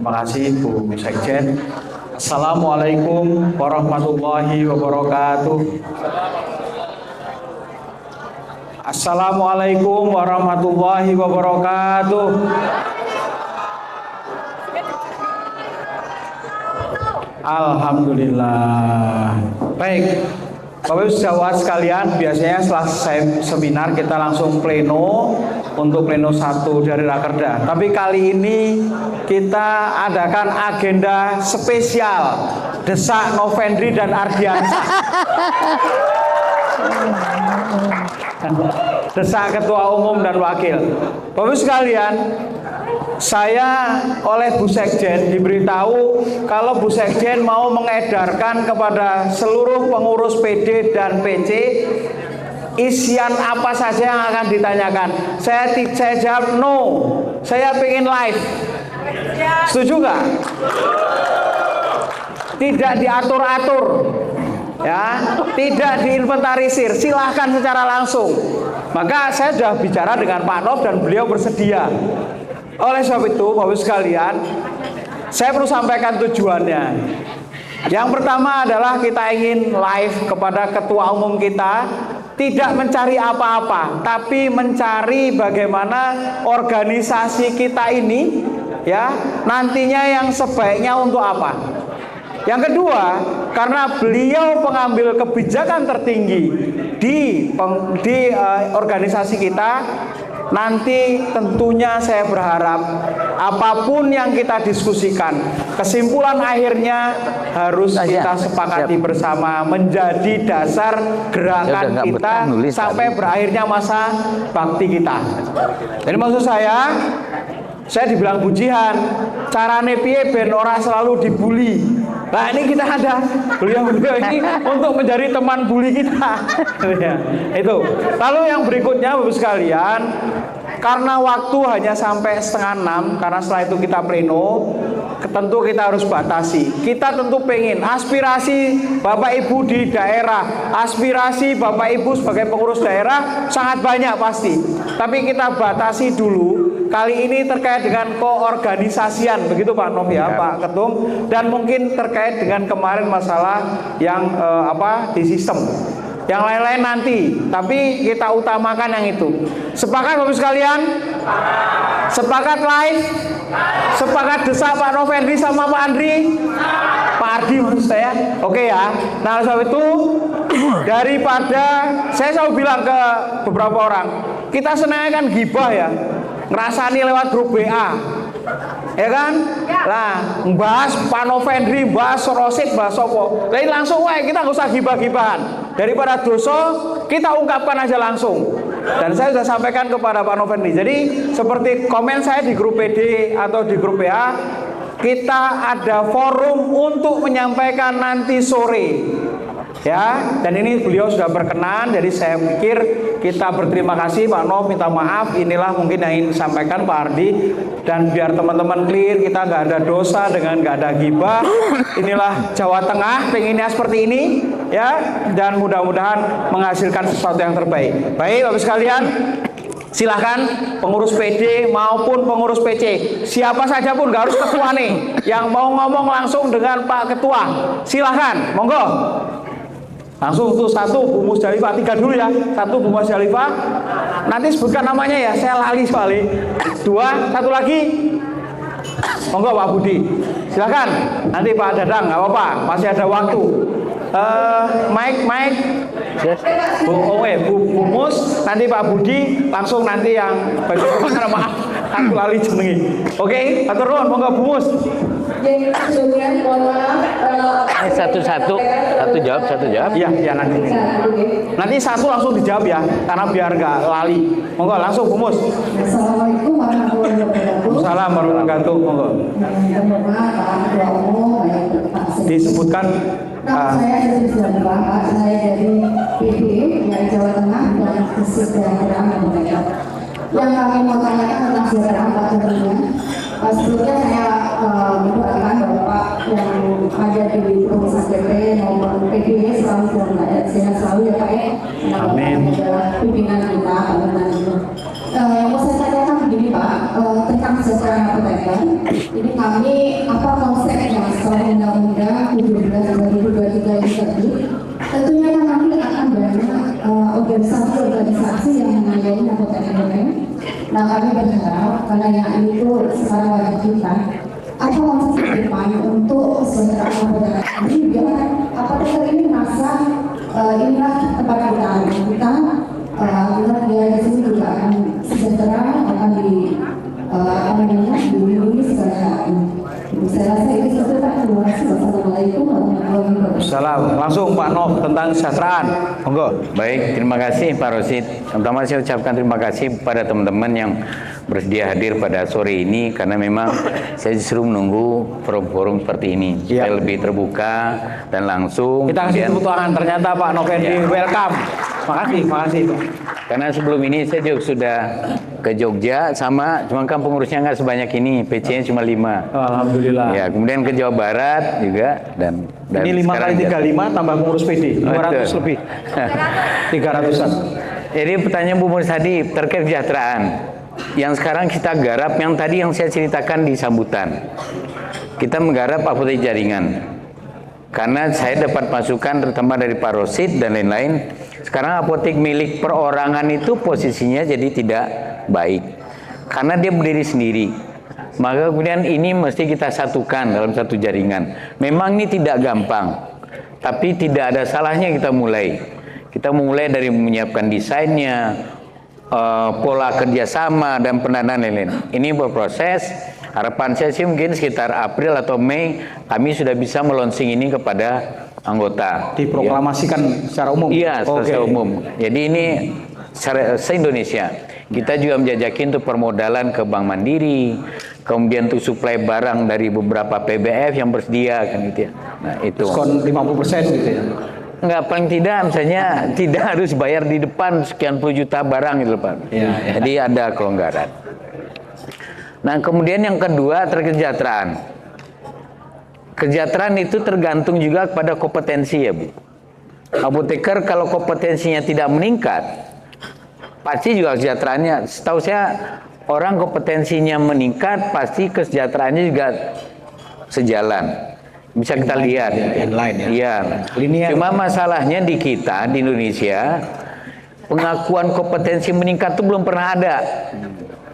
Terima kasih Bu Sekjen. Assalamualaikum warahmatullahi wabarakatuh. Assalamualaikum warahmatullahi wabarakatuh. Alhamdulillah. Baik, Bapak Ibu sejawat sekalian, biasanya setelah seminar kita langsung pleno untuk pleno 1 dari Rakerda. Tapi kali ini kita adakan agenda spesial Desak Novendri dan Ardiansyah. Desak Ketua Umum dan Wakil. Bapak Ibu sekalian, saya oleh Bu Sekjen diberitahu kalau Bu Sekjen mau mengedarkan kepada seluruh pengurus PD dan PC isian apa saja yang akan ditanyakan. Saya jawab no, saya pengen live. Setuju nggak? Tidak diatur-atur, ya, tidak diinventarisir. Silahkan secara langsung. Maka saya sudah bicara dengan Pak Nov dan beliau bersedia. Oleh sebab itu, Bapak Ibu sekalian, saya perlu sampaikan tujuannya. Yang pertama adalah kita ingin live kepada Ketua Umum kita, tidak mencari apa-apa, tapi mencari bagaimana organisasi kita ini, ya, nantinya yang sebaiknya untuk apa. Yang kedua, karena beliau pengambil kebijakan tertinggi di organisasi kita, nanti tentunya saya berharap apapun yang kita diskusikan, kesimpulan akhirnya harus kita sepakati bersama menjadi dasar gerakan kita sampai berakhirnya masa bakti kita. Jadi maksud saya dibilang pujian, carane piye ben ora selalu dibully. Nah ini kita ada beliau ini untuk menjadi teman bully kita. Itu. Lalu yang berikutnya Bapak sekalian, karena waktu hanya sampai 5:30, karena setelah itu kita pleno, tentu kita harus batasi. Kita tentu pengen aspirasi Bapak Ibu di daerah, aspirasi Bapak Ibu sebagai pengurus daerah sangat banyak pasti. Tapi kita batasi dulu. Kali ini terkait dengan koorganisasian, begitu Pak Nov ya, Pak Ketum, dan mungkin terkait dengan kemarin masalah yang di sistem. Yang lain-lain nanti, tapi kita utamakan yang itu. Sepakat Bapak sekalian? Sepakat live? Sepakat desak Pak Novendri sama Pak Andri? Pak Ardi maksud saya. Oke ya. Nah, sebab itu daripada saya selalu bilang ke beberapa orang, kita senangnya kan gibah ya. Ngerasani lewat grup WA, ya kan? Lah, bahas Pak Novendri, bahas Rosid, bahas Sopo. Lain langsung wae, kita nggak usah gibah-gibahan. Daripada dosa, kita ungkapkan aja langsung. Dan saya sudah sampaikan kepada Pak Novendri. Jadi seperti komen saya di grup PD atau di grup WA, kita ada forum untuk menyampaikan nanti sore. Ya, dan ini beliau sudah berkenan, jadi saya pikir kita berterima kasih Pak Nov, minta maaf, inilah mungkin yang ingin disampaikan Pak Ardi, dan biar teman-teman clear, kita nggak ada dosa dengan nggak ada gibah. Inilah Jawa Tengah, pengennya seperti ini, ya, dan mudah-mudahan menghasilkan sesuatu yang terbaik. Baik, Bapak sekalian, silahkan pengurus PD maupun pengurus PC, siapa saja pun, nggak harus ketua nih, yang mau ngomong langsung dengan Pak Ketua, silahkan, monggo. Langsung untuk 1 Bu Musdalifah, 3 dulu ya. 1 Bu Musdalifah. Nanti sebutkan namanya ya, saya lali soalnya. 2, 1 lagi. Monggo Pak Budi. Silakan. Nanti Pak Dadang, nggak apa-apa, masih ada waktu. Mike. Bu Mus, nanti Pak Budi, langsung nanti yang bagian maaf, aku lali jenengi. Oke, atur nuwun, monggo Bu Mus. Satu jawab. Iya nanti 1 langsung dijawab ya, karena biar nggak lali. Monggo langsung Bu Mus. Assalamualaikum warahmatullahi wabarakatuh. Assalamualaikum warahmatullahi wabarakatuh. Monggo. Disebutkan. Saya dari Jawa dari PD dari Jawa Tengah dan kesejahteraan mereka. Yang kami mau tanyakan tentang kesejahteraan Pak Jokowi. Sebelumnya saya mendoakan Bapak yang ada di pengurus PP maupun PD selalu dalam sehat selalu ya Pak ya. Amin. Adalah pimpinan kita, pimpinan itu. Yang mau saya tanyakan begini Pak, tentang kesejahteraan apoteker. Ini kami apa konsepnya setelah Undang-Undang 17/2023 ini terbit. Tentunya kan nanti akan banyak organisasi yang menangani apoteker. Nah kami berharap karena yang ini tuh sekarang wajib kita. Apa konsep ke depan untuk kesejahteraan apoteker ini biar apoteker ini merasa inilah tempat kita kita dia di sini juga akan sejahtera, akan dilindungi segala saya rasa itu saja Pak. Terima kasih. Wassalamualaikum warahmatullahi wabarakatuh. Salam. Langsung Pak Nov tentang kesejahteraan. Monggo. Baik, terima kasih Pak Rosid. Pertama saya ucapkan terima kasih pada teman-teman yang bersedia hadir pada sore ini karena memang saya justru menunggu forum-forum seperti ini supaya lebih terbuka dan langsung. Kita kasih tepuk tangan. Ternyata Pak Novendi welcome. Makasih. Karena sebelum ini saya juga sudah ke Jogja cuma kan pengurusnya nggak sebanyak ini, PC-nya cuma 5. Alhamdulillah. Ya, kemudian ke Jawa Barat juga dan ini 5 kali 35 tambah pengurus PD 500 lebih. 300-an. Jadi pertanyaan Bu Muris tadi terkait kesejahteraan. Yang sekarang kita garap yang tadi yang saya ceritakan di sambutan. Kita menggarap apotek jaringan. Karena saya dapat masukan terutama dari Pak Rosid dan lain-lain. Sekarang apotek milik perorangan itu posisinya jadi tidak baik. Karena dia berdiri sendiri. Maka kemudian ini mesti kita satukan dalam satu jaringan. Memang ini tidak gampang. Tapi tidak ada salahnya kita mulai. Kita mulai dari menyiapkan desainnya, pola kerjasama dan pendanaan lain-lain. Ini berproses. Harapan saya sih mungkin sekitar April atau Mei kami sudah bisa melonsing ini kepada anggota. Diproklamasikan secara umum. Iya, secara umum. Jadi ini se-Indonesia. Kita juga menjajakin untuk permodalan ke Bank Mandiri, kemudian untuk suplai barang dari beberapa PBF yang bersedia kan gitu ya. Nah, itu. Diskon 50% gitu ya. Enggak, paling tidak misalnya tidak harus bayar di depan sekian puluh juta barang gitu Pak. Ya. Jadi ada kelonggaran. Nah, kemudian yang kedua terkait kesejahteraan. Kesejahteraan itu tergantung juga pada kompetensi ya Bu. Apoteker kalau kompetensinya tidak meningkat, pasti juga kesejahteraannya. Setahu saya orang kompetensinya meningkat, pasti kesejahteraannya juga sejalan. Bisa kita lihat. Inline ya. Iya. Linear. Cuma masalahnya di kita di Indonesia pengakuan kompetensi meningkat itu belum pernah ada.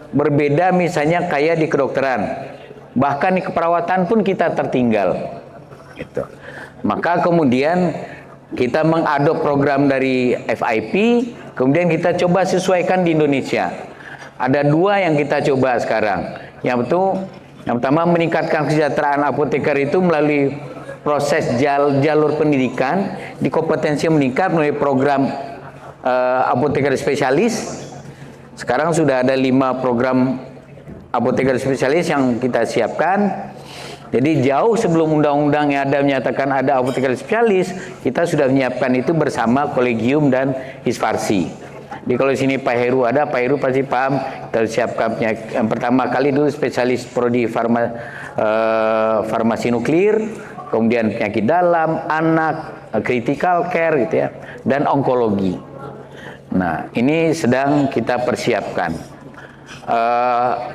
Berbeda misalnya kayak di kedokteran, bahkan di keperawatan pun kita tertinggal. Gitu. Maka kemudian kita mengadop program dari FIP, kemudian kita coba sesuaikan di Indonesia. Ada 2 yang kita coba sekarang. Yang pertama meningkatkan kesejahteraan apoteker itu melalui proses jalur pendidikan, di kompetensi meningkat melalui program apoteker spesialis. Sekarang sudah ada 5 program apoteker spesialis yang kita siapkan. Jadi jauh sebelum undang-undang yang ada menyatakan ada apoteker spesialis, kita sudah menyiapkan itu bersama Kolegium dan Hisfarsi. Jadi kalau di sini Pak Heru ada, Pak Heru pasti paham. Kita siapkan yang pertama kali dulu spesialis prodi farmasi nuklir, kemudian penyakit dalam, anak, critical care gitu ya, dan onkologi. Nah, ini sedang kita persiapkan.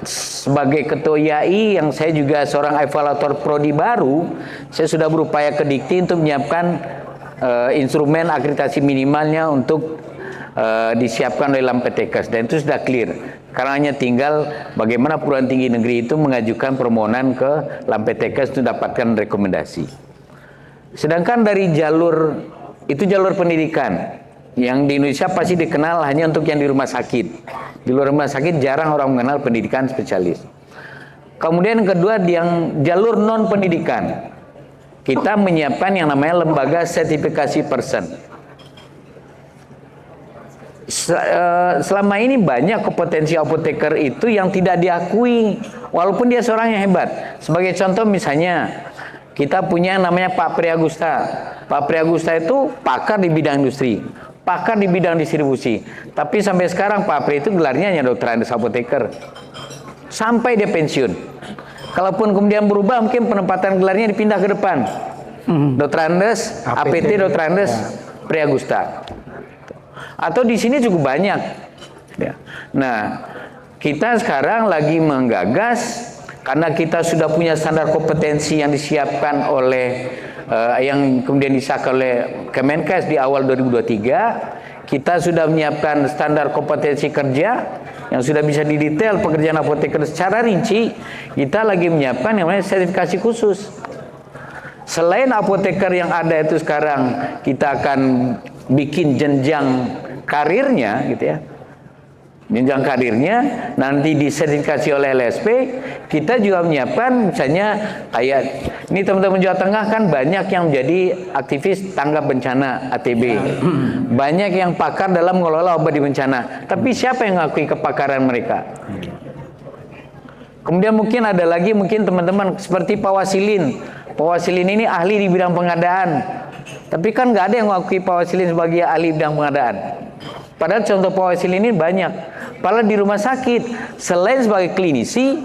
Sebagai ketua IAI yang saya juga seorang evaluator prodi baru, saya sudah berupaya ke Dikti untuk menyiapkan instrumen akreditasi minimalnya untuk disiapkan oleh Lampetekes, dan itu sudah clear. Karena hanya tinggal bagaimana perguruan tinggi negeri itu mengajukan permohonan ke Lampetekes untuk dapatkan rekomendasi. Sedangkan dari jalur pendidikan yang di Indonesia pasti dikenal hanya untuk yang di rumah sakit. Di luar rumah sakit jarang orang mengenal pendidikan spesialis. Kemudian yang kedua, yang jalur non pendidikan, kita menyiapkan yang namanya lembaga sertifikasi person. Selama ini banyak kompetensi apoteker itu yang tidak diakui walaupun dia seorang yang hebat. Sebagai contoh misalnya kita punya yang namanya Pak Priagusta. Pak Priagusta itu pakar di bidang industri, pakar di bidang distribusi. Tapi sampai sekarang Pak Pri itu gelarnya hanya dokter andes apoteker sampai dia pensiun. Kalaupun kemudian berubah, mungkin penempatan gelarnya dipindah ke depan. Dokter andes, APT dokter andes Priagusta. Atau di sini cukup banyak. Ya. Nah, kita sekarang lagi menggagas, karena kita sudah punya standar kompetensi yang disiapkan oleh yang kemudian disahkan oleh Kemenkes di awal 2023. Kita sudah menyiapkan standar kompetensi kerja yang sudah bisa didetail pekerjaan apoteker secara rinci. Kita lagi menyiapkan yang namanya sertifikasi khusus. Selain apoteker yang ada itu sekarang, kita akan bikin jenjang karirnya gitu ya. Jenjang karirnya nanti disertifikasi oleh LSP. Kita juga menyiapkan misalnya kayak ini teman-teman Jawa Tengah kan banyak yang menjadi aktivis tanggap bencana ATB. Banyak yang pakar dalam mengelola obat di bencana. Tapi siapa yang mengakui kepakaran mereka? Kemudian mungkin ada lagi mungkin teman-teman seperti Pak Wasilin. Pak Wasilin ini ahli di bidang pengadaan. Tapi kan nggak ada yang mengakui Pak Wasilin sebagai ahli bidang pengadaan. Padahal contoh Pak Wasilin ini banyak. Padahal di rumah sakit, selain sebagai klinisi,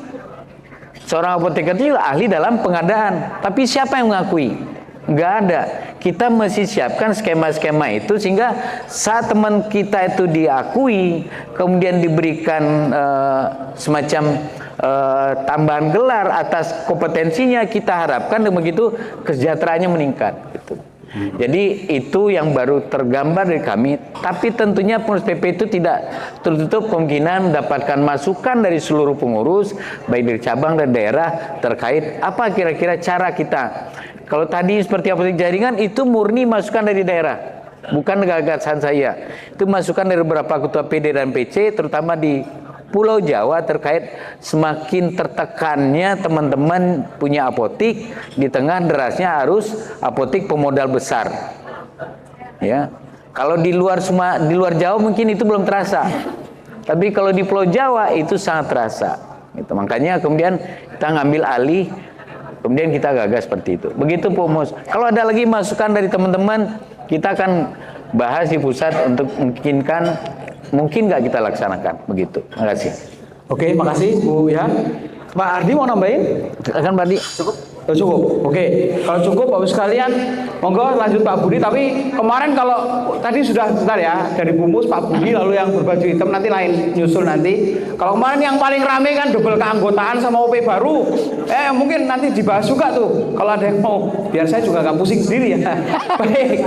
seorang apoteker itu juga ahli dalam pengadaan. Tapi siapa yang mengakui? Nggak ada. Kita mesti siapkan skema-skema itu sehingga saat teman kita itu diakui, kemudian diberikan semacam tambahan gelar atas kompetensinya, kita harapkan begitu kesejahteraannya meningkat. Gitu. Jadi itu yang baru tergambar dari kami. Tapi tentunya pengurus PP itu tidak tertutup kemungkinan mendapatkan masukan dari seluruh pengurus, baik dari cabang dan daerah terkait apa kira-kira cara kita. Kalau tadi seperti apotek jaringan itu murni masukan dari daerah, bukan gagasan saya. Itu masukan dari beberapa ketua PD dan PC, terutama di Pulau Jawa terkait semakin tertekannya teman-teman punya apotik di tengah derasnya arus apotik pemodal besar. Ya, kalau di luar Jawa mungkin itu belum terasa, tapi kalau di Pulau Jawa itu sangat terasa. Gitu. Makanya kemudian kita ngambil alih, kemudian kita gagas seperti itu. Begitu Pumus. Kalau ada lagi masukan dari teman-teman, kita akan bahas di pusat untuk memungkinkan. Mungkin nggak kita laksanakan begitu. Terima kasih. Oke, makasih Bu ya. Pak Ardi mau nambahin? Silakan Pak Ardi. Cukup. Oh, cukup. Oke. Kalau cukup Bapak sekalian, monggo lanjut Pak Budi. Tapi kemarin kalau tadi sudah sebentar ya dari Bumus Pak Budi, lalu yang berbaju hitam nanti lain nyusul nanti. Kalau kemarin yang paling rame kan double keanggotaan sama OP baru. Mungkin nanti dibahas juga tuh. Kalau ada yang mau, biar saya juga nggak pusing sendiri ya. Baik.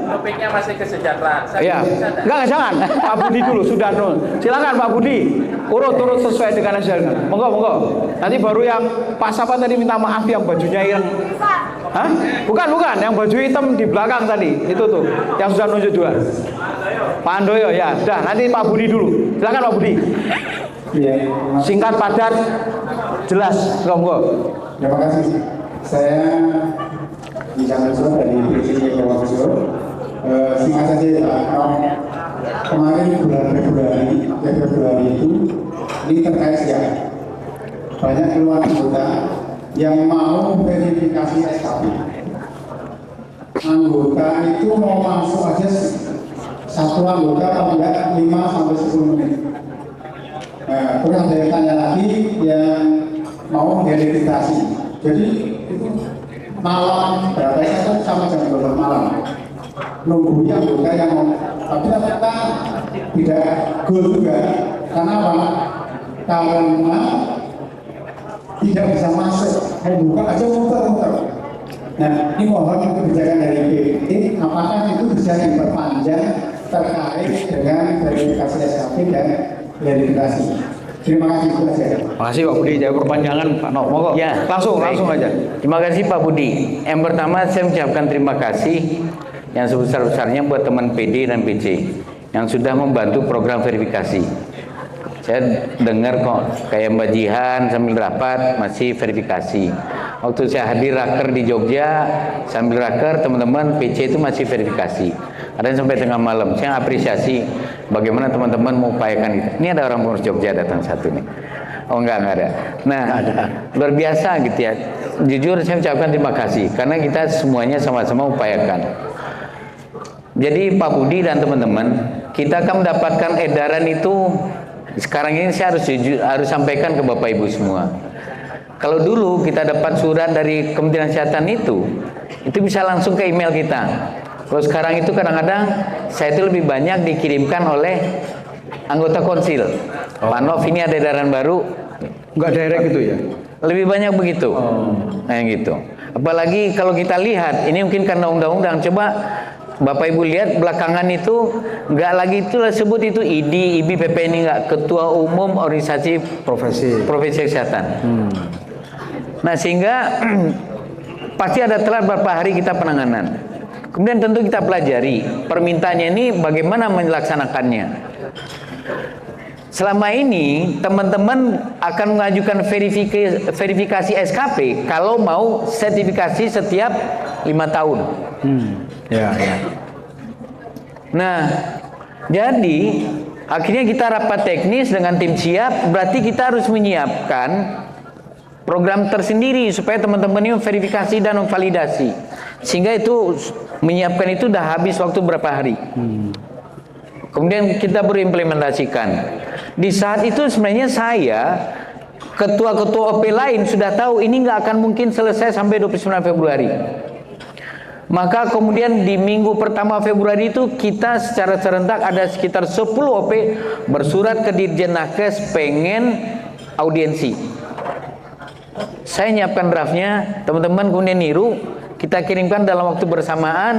Topiknya masih kesejahteraan. Iya. Enggak, jangan. Pak Budi dulu, sudah nul. Silakan Pak Budi. Urut sesuai dengan ajaran. Monggo. Nanti baru yang Pak Sapa tadi minta maaf yang bajunya yang Hah? Bukan, yang baju hitam di belakang tadi. Itu tuh, yang sudah nunjuk dua. Pak Andoyo ya. Dah, nanti Pak Budi dulu. Silakan Pak Budi. Iya. Singkat, padat, jelas. Monggo. Terima kasih. Saya Isan Nusron dari PCC Jawa. Singkat saja Pak. Kemarin bulan Februari itu ini terkait ya banyak keluar anggota yang mau verifikasi SKP. Anggota itu mau masuk aja satu anggota kalau enggak 5 sampai 10 menit. Terus ada yang tanya lagi yang mau verifikasi. Jadi itu malam berapa ya sama jam 12 malam. Nunggunya anggota yang mau, tapi ternyata tidak goal juga. Karena apa? Karena tidak bisa masuk, membuka aja muter-muter. Nah, ini mohon kebijakan dari BPT, apakah itu bisa diperpanjang terkait dengan verifikasi SKP dan verifikasi. Terima kasih Bu Aja. Terima kasih Pak Budi. Jawab perpanjangan Pak No. Monggo. Ya, langsung aja. Terima kasih Pak Budi. Yang pertama saya mengucapkan terima kasih yang sebesar-besarnya buat teman PD dan PC yang sudah membantu program verifikasi. Saya dengar kok kayak Mbak Jihan sambil rapat masih verifikasi. Waktu saya hadir raker di Jogja sambil raker teman-teman PC itu masih verifikasi. Ada yang sampai tengah malam. Saya apresiasi bagaimana teman-teman mengupayakan itu. Ini ada orang pengurus Jogja datang satu nih. Oh enggak ada. Nah, luar biasa gitu ya. Jujur saya ucapkan terima kasih karena kita semuanya sama-sama upayakan. Jadi Pak Budi dan teman-teman, kita akan mendapatkan edaran itu sekarang ini saya harus sampaikan ke Bapak Ibu semua. Kalau dulu kita dapat surat dari Kementerian Kesehatan itu bisa langsung ke email kita. Kalau sekarang itu kadang-kadang saya itu lebih banyak dikirimkan oleh anggota konsil. Pak Nov ini ada edaran baru, Nggak direct gitu ya? lebih banyak begitu. Nah, gitu. Apalagi kalau kita lihat, ini mungkin karena undang-undang. Coba Bapak Ibu lihat belakangan itu nggak lagi itulah sebut itu ID, IBPP ini nggak, Ketua Umum Organisasi Profesi Kesehatan. Nah, sehingga pasti ada telat beberapa hari kita penanganan. Kemudian tentu kita pelajari permintaannya ini bagaimana melaksanakannya. Selama ini teman-teman akan mengajukan verifikasi SKP kalau mau sertifikasi setiap 5 tahun. Ya. Nah, jadi akhirnya kita rapat teknis dengan tim siap, berarti kita harus menyiapkan program tersendiri supaya teman-teman ini verifikasi dan validasi. Sehingga itu menyiapkan itu udah habis waktu berapa hari. Kemudian kita berimplementasikan. Di saat itu sebenarnya saya, ketua-ketua OP lain sudah tahu ini nggak akan mungkin selesai sampai 29 Februari. Maka kemudian di minggu pertama Februari itu kita secara serentak ada sekitar 10 OP bersurat ke Dirjen Nakes pengen audiensi. Saya nyiapkan draftnya, teman-teman kemudian niru, kita kirimkan dalam waktu bersamaan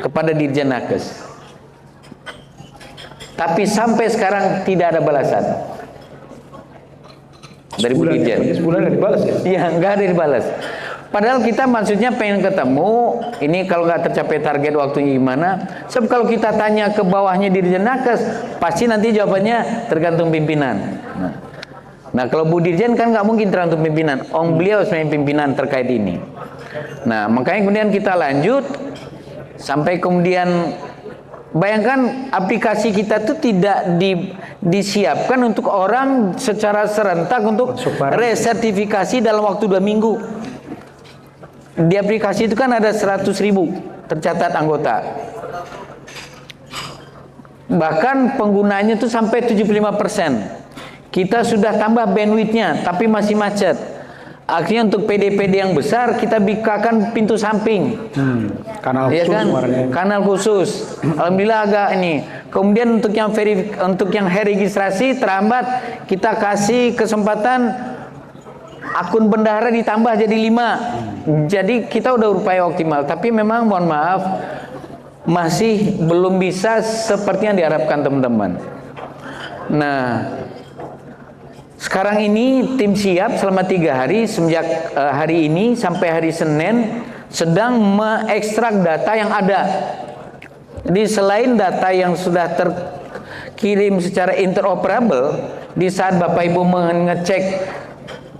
kepada Dirjen Nakes. Tapi sampai sekarang tidak ada balasan dari Bu Dirjen. Sebulan nggak dibalas ya? Iya, nggak ada dibalas. Padahal kita maksudnya pengen ketemu. Ini kalau nggak tercapai target waktunya gimana? Sebab kalau kita tanya ke bawahnya Dirjen Nakes, pasti nanti jawabannya tergantung pimpinan. Nah, kalau Bu Dirjen kan nggak mungkin tergantung pimpinan. Beliau sebagai pimpinan terkait ini. Nah, makanya kemudian kita lanjut sampai kemudian bayangkan aplikasi kita tuh tidak disiapkan untuk orang secara serentak untuk resertifikasi dalam waktu 2 minggu. Di aplikasi itu kan ada 100.000 tercatat anggota. Bahkan penggunanya itu sampai 75%. Kita sudah tambah bandwidthnya, tapi masih macet. Akhirnya untuk PD-PD yang besar kita bukakan pintu samping, Kanal ya khusus kan? Kanal khusus. Alhamdulillah agak ini. Kemudian untuk yang registrasi terhambat, kita kasih kesempatan akun bendahara ditambah jadi 5. Jadi kita udah berupaya optimal. Tapi memang mohon maaf masih belum bisa seperti yang diharapkan teman-teman. Nah, sekarang ini tim siap selama 3 hari semenjak hari ini sampai hari Senin sedang mengekstrak data yang ada. Jadi selain data yang sudah terkirim secara interoperable, di saat Bapak Ibu mengecek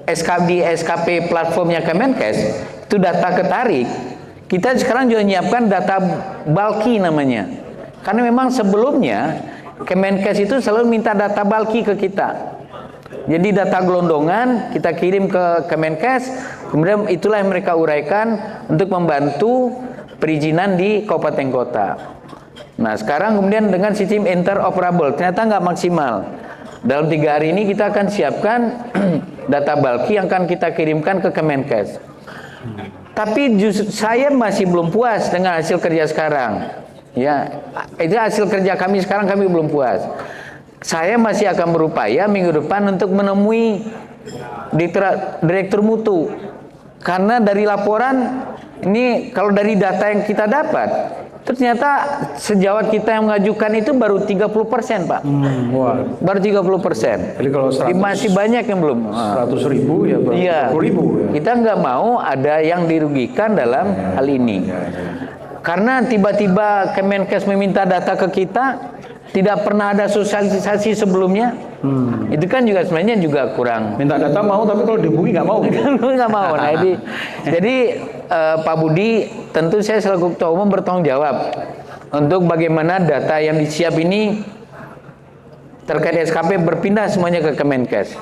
SKP platformnya Kemenkes, itu data ketarik. Kita sekarang juga menyiapkan data bulky namanya. Karena memang sebelumnya Kemenkes itu selalu minta data bulky ke kita. Jadi data gelondongan kita kirim ke Kemenkes, kemudian itulah yang mereka uraikan untuk membantu perizinan di kabupaten kota. Nah, sekarang kemudian dengan sistem interoperable ternyata nggak maksimal. Dalam 3 hari ini kita akan siapkan data bulky yang akan kita kirimkan ke Kemenkes. Tapi saya masih belum puas dengan hasil kerja sekarang. Ya, itu hasil kerja kami sekarang, kami belum puas. Saya masih akan berupaya minggu depan untuk menemui direktur mutu. Karena dari laporan ini, kalau dari data yang kita dapat, ternyata sejawat kita yang mengajukan itu baru 30%, Pak. Baru 30%. Jadi kalau 100, masih banyak yang belum. 100.000 ya baru 30.000 ya. Kita nggak mau ada yang dirugikan dalam hal ini. Karena tiba-tiba Kemenkes meminta data ke kita, tidak pernah ada sosialisasi sebelumnya. Itu kan juga sebenarnya juga kurang. Minta data mau, tapi kalau dihubungi nggak mau. Nggak mau. Nah, jadi Pak Budi, tentu saya selaku Ketua Umum bertanggung jawab untuk bagaimana data yang disiap ini terkait SKP berpindah semuanya ke Kemenkes.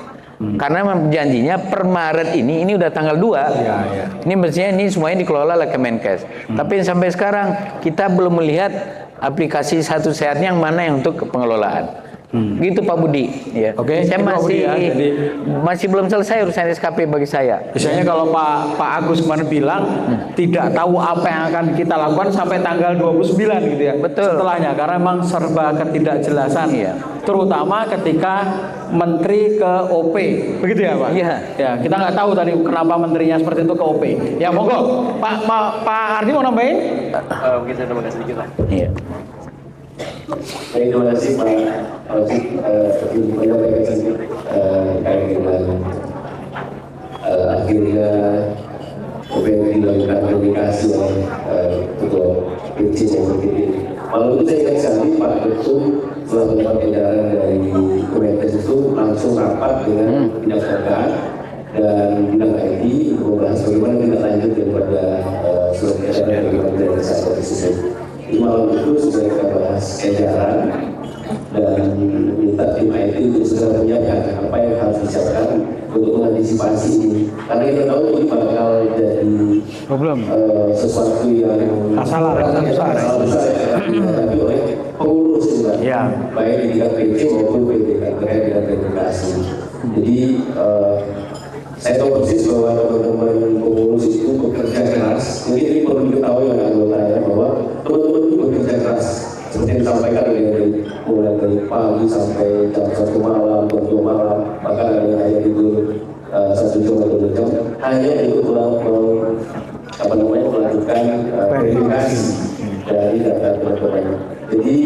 Karena janjinya per Maret ini udah tanggal 2. Ini mestinya ini semuanya dikelola oleh Kemenkes. Tapi sampai sekarang kita belum melihat aplikasi Satu Sehatnya yang mana yang untuk pengelolaan. Gitu Pak Budi. Ya. Oke, saya Pak Budi ya, jadi masih belum selesai urusan SKP bagi saya. biasanya kalau Pak Agus kemarin bilang tidak tahu apa yang akan kita lakukan sampai tanggal 29 gitu ya. Betul. Setelahnya karena memang serba ketidakjelasan Iya. terutama ketika menteri ke OP. Begitu ya, Pak? Iya. Ya, kita nggak tahu tadi kenapa menterinya seperti itu ke OP. Ya, monggo. Pak Ardi mau nambahin? Mungkin saya tambahkan sedikit lah. Iya. Baik, terima kasih Pak Alfie. Menyampaikan sedikit terkait dengan akhirnya apa yang dilakukan komunikasi oleh Ketua PC yang begini. Malam itu saya ingat sekali Pak Ketum setelah mendapat edaran dari Kemenkes itu langsung rapat dengan dinas terkait dan bidang IT untuk membahas bagaimana kita lanjut daripada surat edaran bagaimana dari saya tersebut. Di malam itu sudah kita bahas edaran dan minta tim IT untuk segera menyiapkan apa yang harus disiapkan untuk mengantisipasi ini. Karena kita tahu ini bakal jadi sesuatu yang Masalah besar dihadapi oleh pengurus juga, Ya. baik di tingkat PC maupun PD terkait dengan regenerasi. Jadi saya tahu persis bahwa teman-teman pengurus itu bekerja keras. Mungkin ini perlu diketahui oleh anggotanya bahwa teman-teman itu bekerja keras. Seperti yang disampaikan mulai dari pagi sampai jam 1 malam, jam 2 malam, bahkan ada yang hanya tidur 1 jam atau 2 jam, hanya untuk melakukan verifikasi dari data teman-teman. Jadi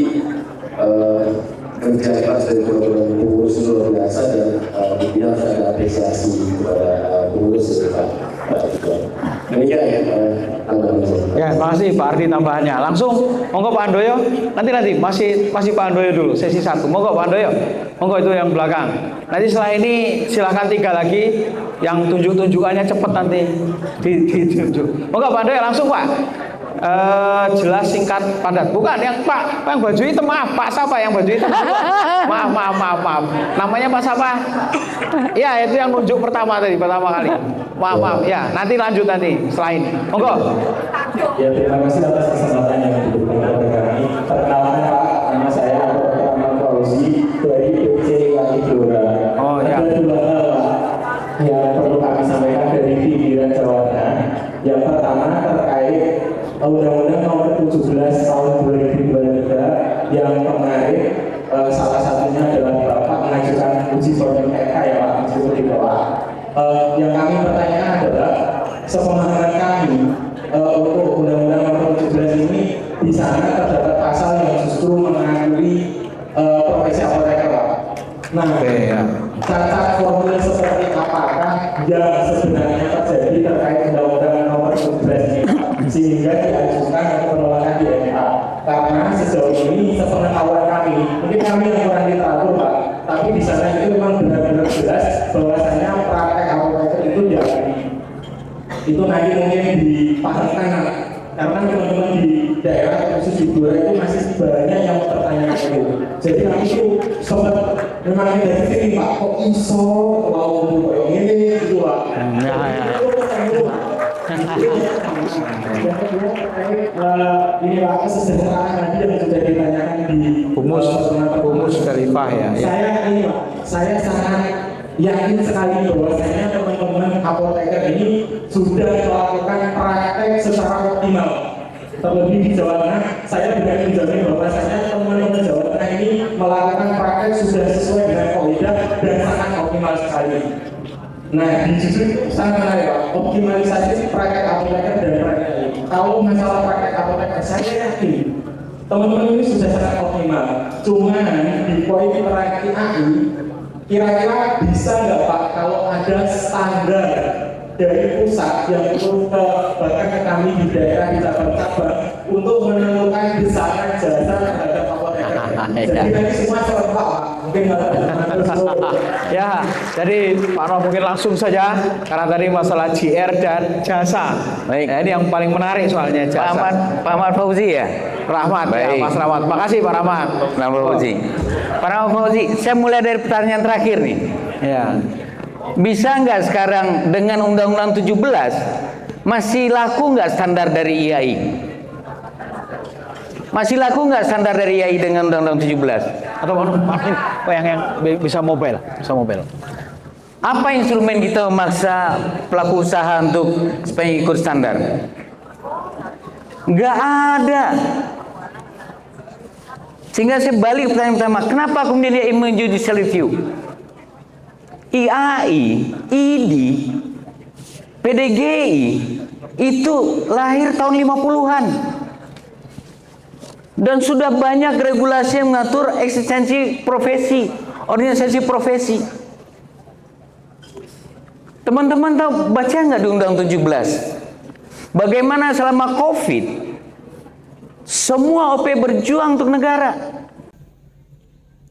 kerja keras dari teman-teman pengurus itu luar biasa dan mungkin harus ada apresiasi kepada pengurus Pak. Demikian ya, Ya, terima kasih Pak Ardi tambahannya. Langsung, monggo Pak Andoyo. Nanti masih Pak Andoyo dulu sesi 1. Monggo Pak Andoyo. Monggo itu yang belakang. Nanti setelah ini silahkan 3 lagi yang tunjuk-tunjukannya cepat nanti ditunjuk. Monggo Pak Andoyo langsung Pak. Jelas, singkat, padat. Bukan yang Pak yang baju hitam, maaf Pak siapa yang baju hitam? Maaf. Namanya Pak siapa? Ya, itu yang nunjuk pertama kali. Maaf. Ya, nanti lanjut nanti setelah ini. Monggo. Ya, terima kasih atas kesempatan yang diberikan kepada kami. Perkenalkan Pak, nama saya Ahmad Fauzi dari PC Laki Blora. Oh ya. Ada 2 hal Pak yang perlu kami sampaikan dari pinggiran Jawa Tengah. Yang pertama terkait Undang-Undang Nomor 17 Tahun 2023 yang kemarin salah satunya adalah Bapak mengajukan uji formil PK ya Pak, meskipun di bawah. Yang kami pertanyakan adalah sepemahaman kami untuk Undang-Undang Nomor 17 ini di sana terdapat pasal yang justru mengakhiri profesi apoteker Pak. Nah, cacat formil seperti apakah yang sebenarnya terjadi terkait Undang-Undang Nomor 17 ini sehingga diajukan untuk penolakan di MK? Karena sejauh ini sepengetahuan kami, mungkin kami yang kurang literatur Pak, tapi di sana itu memang benar-benar jelas bahwasanya praktek apoteker itu diakui. Itu nanti mungkin dipahamkan karena teman-teman di daerah khusus di Blora itu masih banyak yang mempertanyakan itu. Jadi kami itu sempat memang dari sini Pak, kok iso mau untuk ini gitu Pak. Yang kedua terkait ini Pak, kesejahteraan tadi yang sudah ditanyakan di Humus Khalifah ya. Saya ini Pak, saya sangat yakin sekali bahwasanya teman-teman apoteker ini sudah melakukan praktek secara optimal. Terlebih di Jawa Tengah, saya berani menjamin bahwasanya teman-teman Jawa Tengah ini melakukan praktek sudah sesuai dengan kaidah dan sangat optimal sekali. Nah, justru sangat menarik Pak, optimalisasi praktek apoteker dan praktek ini. Kalau masalah praktek apoteker, saya yakin teman-teman ini sudah sangat optimal. Cuman di poin praktek AI, kira-kira bisa nggak Pak kalau ada standar dari pusat yang perlu bahkan ke kami di daerah di cabang-cabang untuk menentukan besaran jasa terhadap apoteker. Jadi nanti semua serentak Pak. Mungkin Ya, jadi Pak Roh mungkin langsung saja karena tadi masalah JR dan jasa. Baik. Nah, ini yang paling menarik soalnya jasa. Pak Ahmad Fauzi ya? Rahmat ya, Baik. Mas Rahmat. Makasih Pak Rahmat. Pak Ahmad Fauzi. Pak Ahmad Fauzi, saya mulai dari pertanyaan terakhir nih. Ya. Bisa nggak sekarang dengan Undang-Undang 17 masih laku nggak standar dari IAI? Masih laku nggak standar dari IAI dengan Undang-Undang 17? Atau yang bisa mobile, Apa instrumen kita memaksa pelaku usaha untuk supaya ikut standar? Nggak ada. Sehingga saya balik pertanyaan pertama, kenapa kemudian dia judicial review? IAI, ID, PDGI itu lahir tahun 50-an. Dan sudah banyak regulasi yang mengatur eksistensi profesi, organisasi profesi. Teman-teman tahu, baca nggak di Undang 17? Bagaimana selama COVID, semua OP berjuang untuk negara.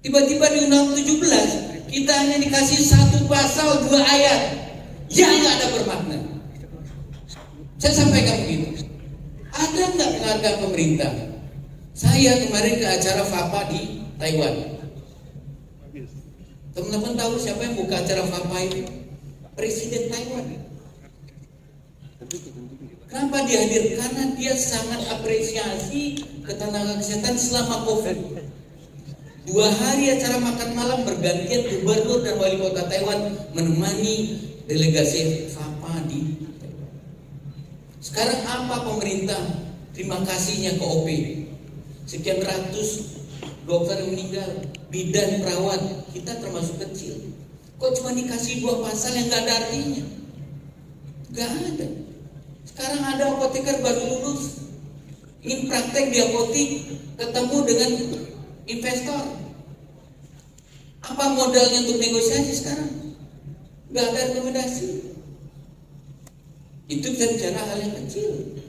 Tiba-tiba di Undang 17, kita hanya dikasih 1 pasal 2 ayat yang nggak ada bermakna. Saya sampaikan begitu. Ada nggak penghargaan pemerintah? Saya kemarin ke acara FAPA di Taiwan. Teman-teman tahu siapa yang buka acara FAPA ini? Presiden Taiwan. Kenapa dia hadir? Karena dia sangat apresiasi ketenaga kesehatan selama COVID. 2 hari acara makan malam bergantian gubernur dan wali kota Taiwan menemani delegasi FAPA di Taiwan. Sekarang apa pemerintah terima kasihnya ke OP? Sekian ratus dokter yang meninggal, bidan, perawat, kita termasuk kecil. Kok cuma dikasih 2 pasal yang gak ada artinya? Gak ada. Sekarang ada apoteker baru lulus, ingin praktek di apotek, ketemu dengan investor. Apa modalnya untuk negosiasi sekarang? Gak ada rekomendasi. Itu kita bicara hal yang kecil.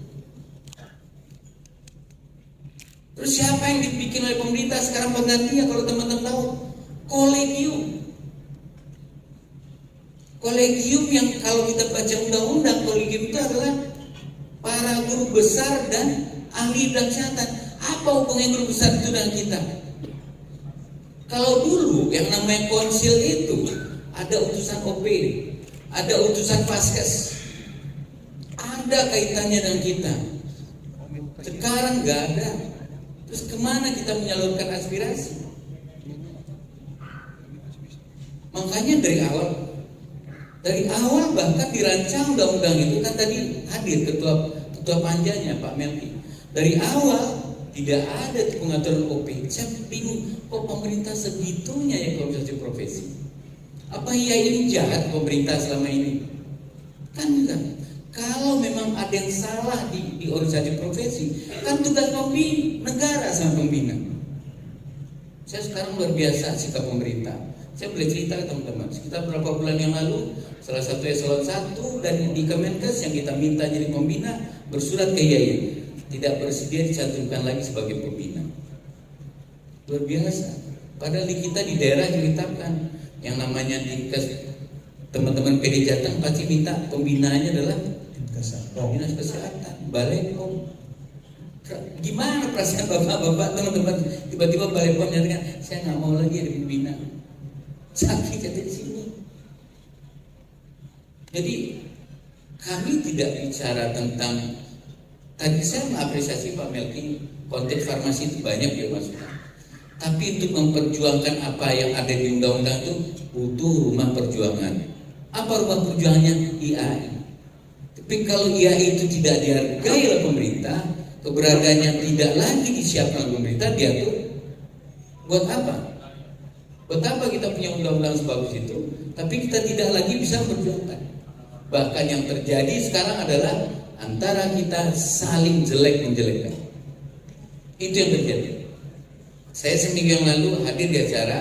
Terus siapa yang dibikin oleh pemerintah sekarang penggantinya? Kalau teman-teman tahu, kolegium. Kolegium yang kalau kita baca undang-undang, kolegium itu adalah para guru besar dan ahli bidang kesehatan. Apa hubungannya guru besar itu dengan kita? Kalau dulu yang namanya konsil itu ada utusan OP, ada utusan Faskes, ada kaitannya dengan kita. Sekarang nggak ada. Terus kemana kita menyalurkan aspirasi? Makanya dari awal bahkan dirancang undang-undang itu kan tadi hadir ketua panjanya Pak Melki. Dari awal tidak ada pengaturan OP. Saya bingung kok pemerintah segitunya ya organisasi profesi. Apa iya ini jahat pemerintah selama ini? Kan enggak. Kalau memang ada yang salah di organisasi profesi, kan tugas negara sama pembina. Saya sekarang luar biasa sikap pemerintah. Saya boleh cerita ke teman-teman. Sekitar beberapa bulan yang lalu, salah satu eselon 1 dan di Kemenkes yang kita minta jadi pembina bersurat ke IAI, tidak bersedia dicantumkan lagi sebagai pembina. Luar biasa. Padahal di kita di daerah ditetapkan yang namanya Dinkes, teman-teman PD Jateng pasti minta pembinaannya adalah dinas kesehatan, Balai POM. Gimana perasaan bapak-bapak teman-teman tiba-tiba Balai POM nyatakan saya nggak mau lagi ada pembina. Sakit di sini. Jadi kami tidak bicara tentang, tadi saya mengapresiasi Pak Melki, konteks farmasi itu banyak dia masukkan. Tapi untuk memperjuangkan apa yang ada di undang-undang itu butuh rumah perjuangan. Apa rumah perjuangannya? IAI. Tapi kalau IAI itu tidak dihargai oleh pemerintah, keberadaannya tidak lagi disiapkan oleh pemerintah, diatur. Buat apa? Buat apa kita punya undang-undang sebagus itu, tapi kita tidak lagi bisa memperjuangkan? Bahkan yang terjadi sekarang adalah antara kita saling jelek-menjelekkan. Itu yang terjadi. Saya seminggu yang lalu hadir di acara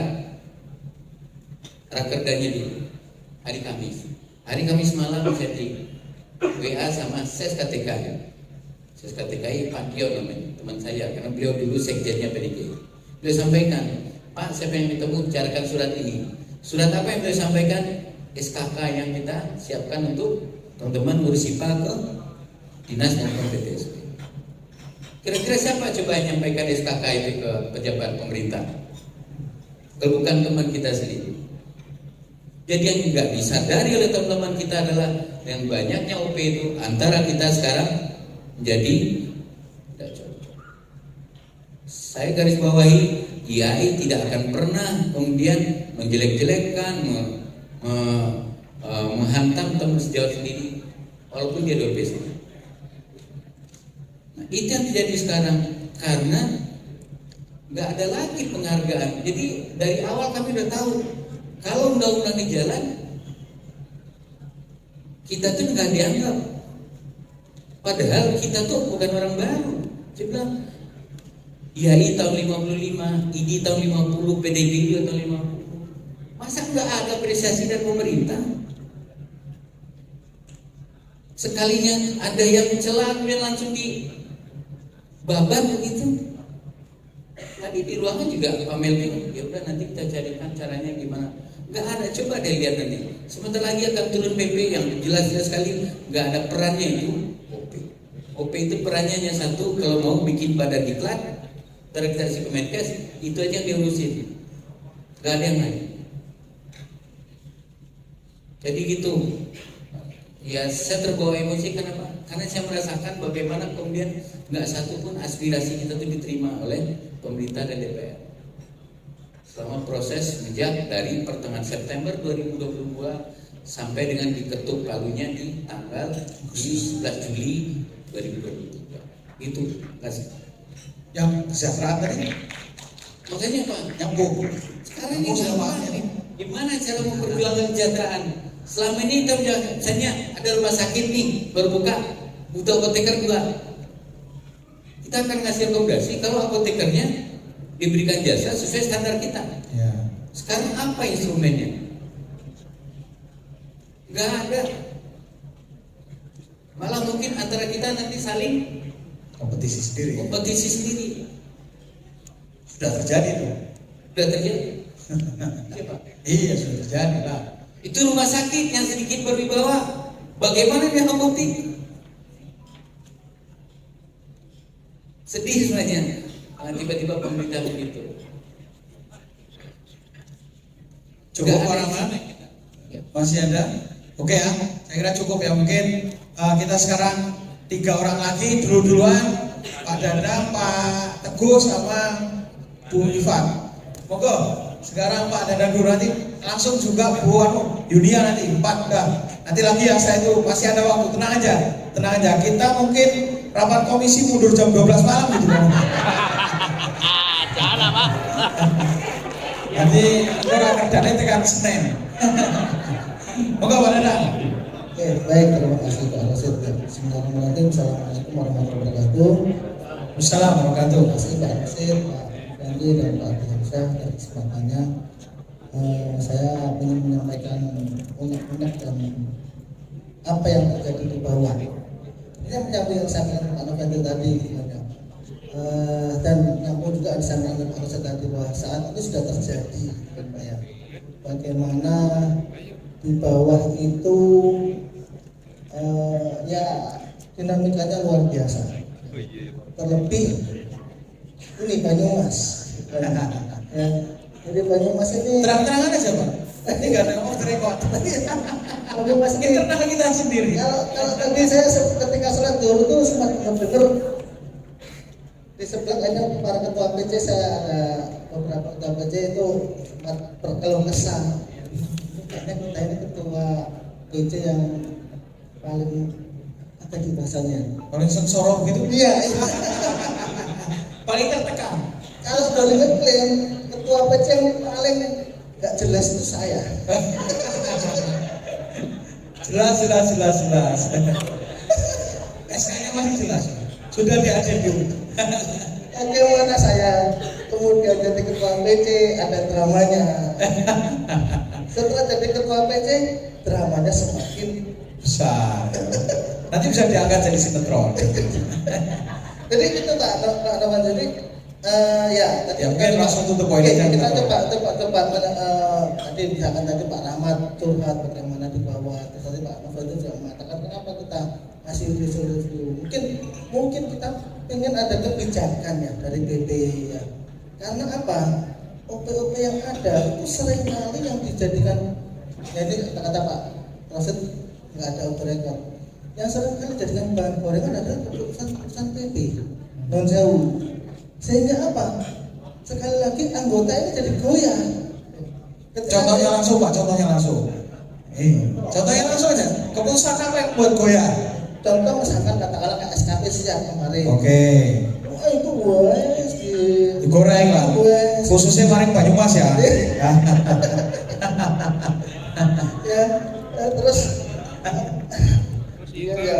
rakerdanya di hari Kamis. Hari Kamis malam saya di WA sama SES KTKI. SES KTKI Pak Dio namanya, teman saya, karena beliau dulu sekjennya PDG. Beliau sampaikan, Pak, saya pengen ketemu bicarakan surat ini. Surat apa yang beliau sampaikan? SKK yang kita siapkan untuk teman-teman ngurus IPA ke dinas dan kompetensi. Kira-kira siapa coba yang menyampaikan SKK itu ke pejabat pemerintah? Kalau bukan teman kita sendiri. Jadi yang nggak disadari oleh teman-teman kita adalah yang banyaknya OP itu antara kita sekarang menjadi tidak cocok. Saya garis bawahi, IAI tidak akan pernah kemudian menjelek-jelekkan, menghantam teman sejauh sendiri, walaupun dia 2 PhD. Nah, itu yang terjadi sekarang karena nggak ada lagi penghargaan. Jadi dari awal kami udah tahu kalau undang-undang di jalan kita tuh nggak dianggap. Padahal kita tuh bukan orang baru. Saya bilang IAI tahun 55, ID tahun 50, PDB tahun 50. Masa nggak ada apresiasi dari pemerintah? Sekalinya ada yang celah kemudian langsung dibabat begitu. Tadi di ruangan juga Pak Melvin, ya udah nanti kita carikan caranya gimana. Nggak ada, coba deh lihat nanti. Sebentar lagi akan turun PP yang jelas-jelas sekali nggak ada perannya itu OP. OP itu perannya hanya satu, kalau mau bikin badan diklat, registrasi Kemenkes, itu aja yang diurusin. Nggak ada yang lain. Jadi gitu. Ya saya terbawa emosi kenapa? Karena saya merasakan bagaimana kemudian nggak satu pun aspirasi kita itu diterima oleh pemerintah dan DPR. Selama proses sejak dari pertengahan September 2022 sampai dengan diketuk palunya di tanggal 11 Juli 2022. Itu kasih. Yang kesejahteraan tadi Makanya Pak, nyambung. sekarang ini gimana cara memperjuangkan kesejahteraan? Selama ini kita misalnya ada rumah sakit nih baru buka, butuh apoteker 2. Kita akan ngasih rekomendasi kalau apotekernya diberikan jasa sesuai standar kita. Ya. Sekarang apa instrumennya? Gak ada. Malah mungkin antara kita nanti saling Kompetisi sendiri. kompetisi sendiri. Sudah terjadi tuh. Sudah terjadi. Siapa? Iya sudah terjadi lah. Itu rumah sakit yang sedikit berwibawa. Bagaimana dia ngomotik? Sedih sebenarnya. Tiba-tiba pemerintah begitu. Cukup Nggak ada orang mana? Ya. Masih ada? Oke ya, saya kira cukup ya. Mungkin kita sekarang 3 orang lagi duluan, Pak Dadang, Pak Teguh sama Bu Ivan. Monggo, sekarang Pak Dadang dulu, nanti langsung juga Bu Yunia nanti 4 udah. Nanti lagi ya, saya itu masih ada waktu, tenang aja. Kita mungkin rapat komisi mundur jam 12 malam gitu. Jangan Pak. Nanti orang kerjanya tekan Senin. Monggo Pak Dadang. Oke, baik, terima kasih Pak Rosid. Bismillahirrahmanirrahim. Assalamualaikum warahmatullahi wabarakatuh. Assalamualaikum warahmatullahi Terima kasih Pak Rosid, Pak Fandi dan Pak Diansyah atas kesempatannya. Saya ingin menyampaikan unek-unek dan apa yang terjadi di bawah. Ini menyambung yang saya katakan Pak Fandi tadi, dan nyambung juga disampaikan Pak Rosid tadi bahwa saat ini sudah terjadi, Pak ya. Bagaimana di bawah itu ya dinamikanya luar biasa. Terlebih ini Banyumas. Ya, jadi Banyumas ini Terang-terangan aja Pak. Ini nggak ada ngomong record. Banyumas ini Internal kita sendiri. kalau tadi saya ketika sholat dulu tuh sempat dengar di sebelahnya para ketua PC, saya ada beberapa ketua PC itu sempat berkeluh kesah. Karena kita ini ketua PC yang paling apa di bahasanya? Paling sensor gitu. Iya. Paling tertekan. Kalau sudah diklaim ketua PC yang paling nggak jelas itu saya. Jelas. SK-nya masih jelas. Sudah diadil. Bagaimana saya kemudian jadi ketua PC ada dramanya. Setelah jadi ketua PC dramanya semakin Besar. Nanti bisa diangkat jadi sinetron. jadi itu Pak Rahman, jadi ya tadi Ya mungkin langsung tutup poin aja. kita coba tadi misalkan tadi Pak Rahmat curhat bagaimana di bawah, terus tadi Pak Novel itu juga mengatakan kenapa kita masih review. Mungkin kita ingin ada kebijakan ya dari BP ya. Karena apa? OP-OP yang ada itu seringkali yang dijadikan, jadi kata Pak Rosid nggak ada operekor. Yang seringkali dijadikan bahan gorengan adalah keputusan PP non jauh. Sehingga apa? sekali lagi anggota ini jadi goyah. Contohnya langsung Pak, contohnya langsung. Contohnya langsung aja. Keputusan apa yang buat goyah? Contoh misalkan katakanlah kayak SKP siang kemarin. Oke. Wah itu wes Digoreng lah. Khususnya kemarin Banyumas ya. Ya, terus iya.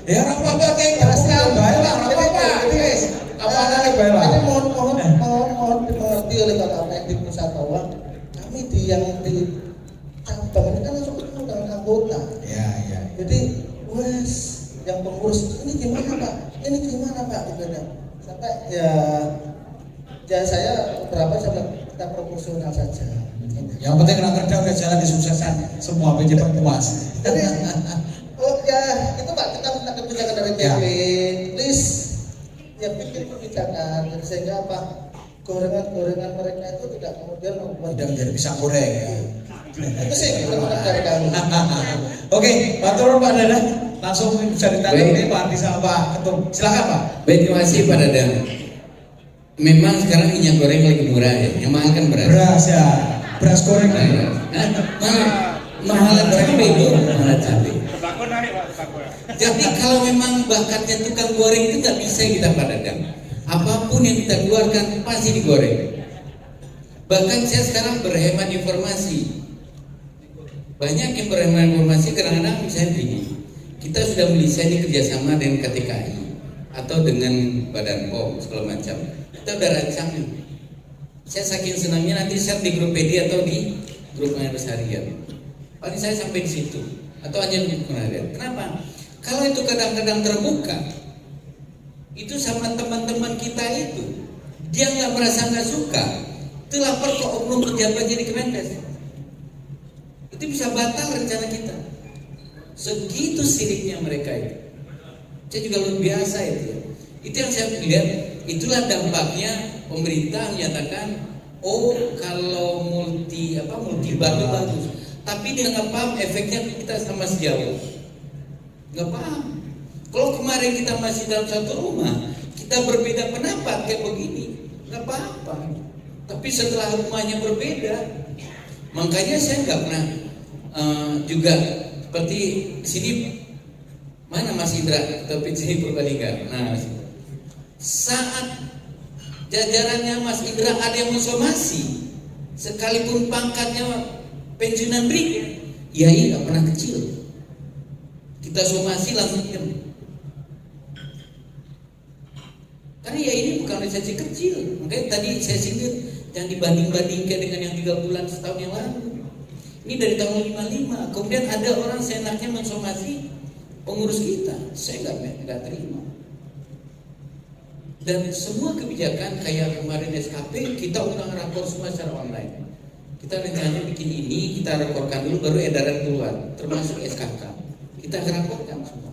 Ya apa-apa kayak terserah bae lah, apa-apa. Apalagi bae lah. Ini mohon dimengerti oleh kakak di pusat bawah. Kami yang di cabang ini kan langsung ketemu dengan anggota. Iya. Jadi wes yang pengurus ini gimana Pak? Ini gimana Pak? Gitu ya. Sampai ya saya beberapa sampai kita proporsional saja. Yang penting anak kerja udah jalan disuksesan semua pejabat puas. Jadi oh ya itu Pak, kita minta kebijakan dari PP, please ya bikin kebijakan sehingga apa gorengan mereka itu tidak kemudian membuat Tidak menjadi pisang goreng ya. itu sih kebijakan dari kami. Oke, Pak Turun Pak Dadang langsung bisa ditanggapi Pak Ardi sama Pak Ketum. Silakan Pak. Baik, terima kasih Pak Dadang. Memang sekarang minyak goreng lagi murah ya, yang mahal kan beras. Beras ya, beras goreng. Mahal cabai itu, mahal cabai. Jadi kalau memang bakatnya tukang goreng itu nggak bisa kita Pak Dadang. Apapun yang kita keluarkan pasti digoreng. Bahkan saya sekarang berhemat informasi. Banyak yang berhemat informasi kadang-kadang misalnya begini. Kita sudah saya kerjasama dengan KTKI atau dengan Badan POM segala macam. Kita udah rancang nih. Saya saking senangnya nanti share di grup PD atau di grup pengurus harian. Paling saya sampai di situ atau hanya di grup harian. Kenapa? Kalau itu kadang-kadang terbuka, itu sama teman-teman kita itu, dia nggak merasa nggak suka, itu lapor ke oknum pejabat jadi Kemenkes. Itu bisa batal rencana kita. Segitu siriknya mereka itu. Saya juga luar biasa itu. Itu yang saya lihat. Itulah dampaknya pemerintah menyatakan, oh kalau multi bar itu bagus. Tapi dia nggak paham efeknya kita sama sejauh. Nggak paham. Kalau kemarin kita masih dalam satu rumah, kita berbeda pendapat kayak begini, nggak apa-apa. Tapi setelah rumahnya berbeda, makanya saya nggak pernah juga seperti di sini mana Mas Indra tapi sini Purbalingga. Nah, saat jajarannya Mas Indra ada yang mensomasi, sekalipun pangkatnya pensiunan brigjen, ya nggak pernah kecil. Kita somasi langsung diam. Karena ya ini bukan organisasi kecil. Makanya tadi saya sindir, jangan dibanding-bandingkan dengan yang 3 bulan setahun yang lalu. Ini dari tahun 55. Kemudian ada orang seenaknya mensomasi pengurus kita. Saya nggak terima. Dan semua kebijakan kayak kemarin SKP kita undang rakor semua secara online. Kita rencananya bikin ini, kita rakorkan dulu baru edaran keluar, termasuk SKK. Kita rakorkan semua.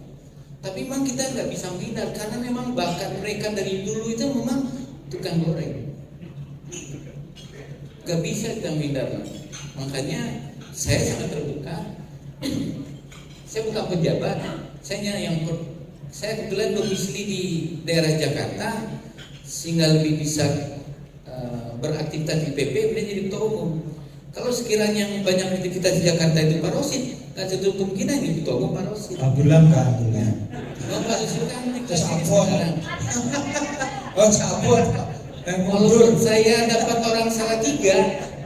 Tapi memang kita nggak bisa menghindar karena memang bakat mereka dari dulu itu memang tukang goreng. Gak bisa kita menghindar. Makanya saya sangat terbuka. Saya bukan pejabat. Saya kebetulan domisili di daerah Jakarta sehingga lebih bisa beraktivitas di PP kemudian jadi ketua umum. Kalau sekiranya yang banyak aktivitas di Jakarta itu Pak Rosid, kan satu kemungkinan ini ketua umum Pak Rosid. Alhamdulillah kan. Pak Rosid kan Sabot. Oh sabot. Walaupun saya dapat orang Salatiga,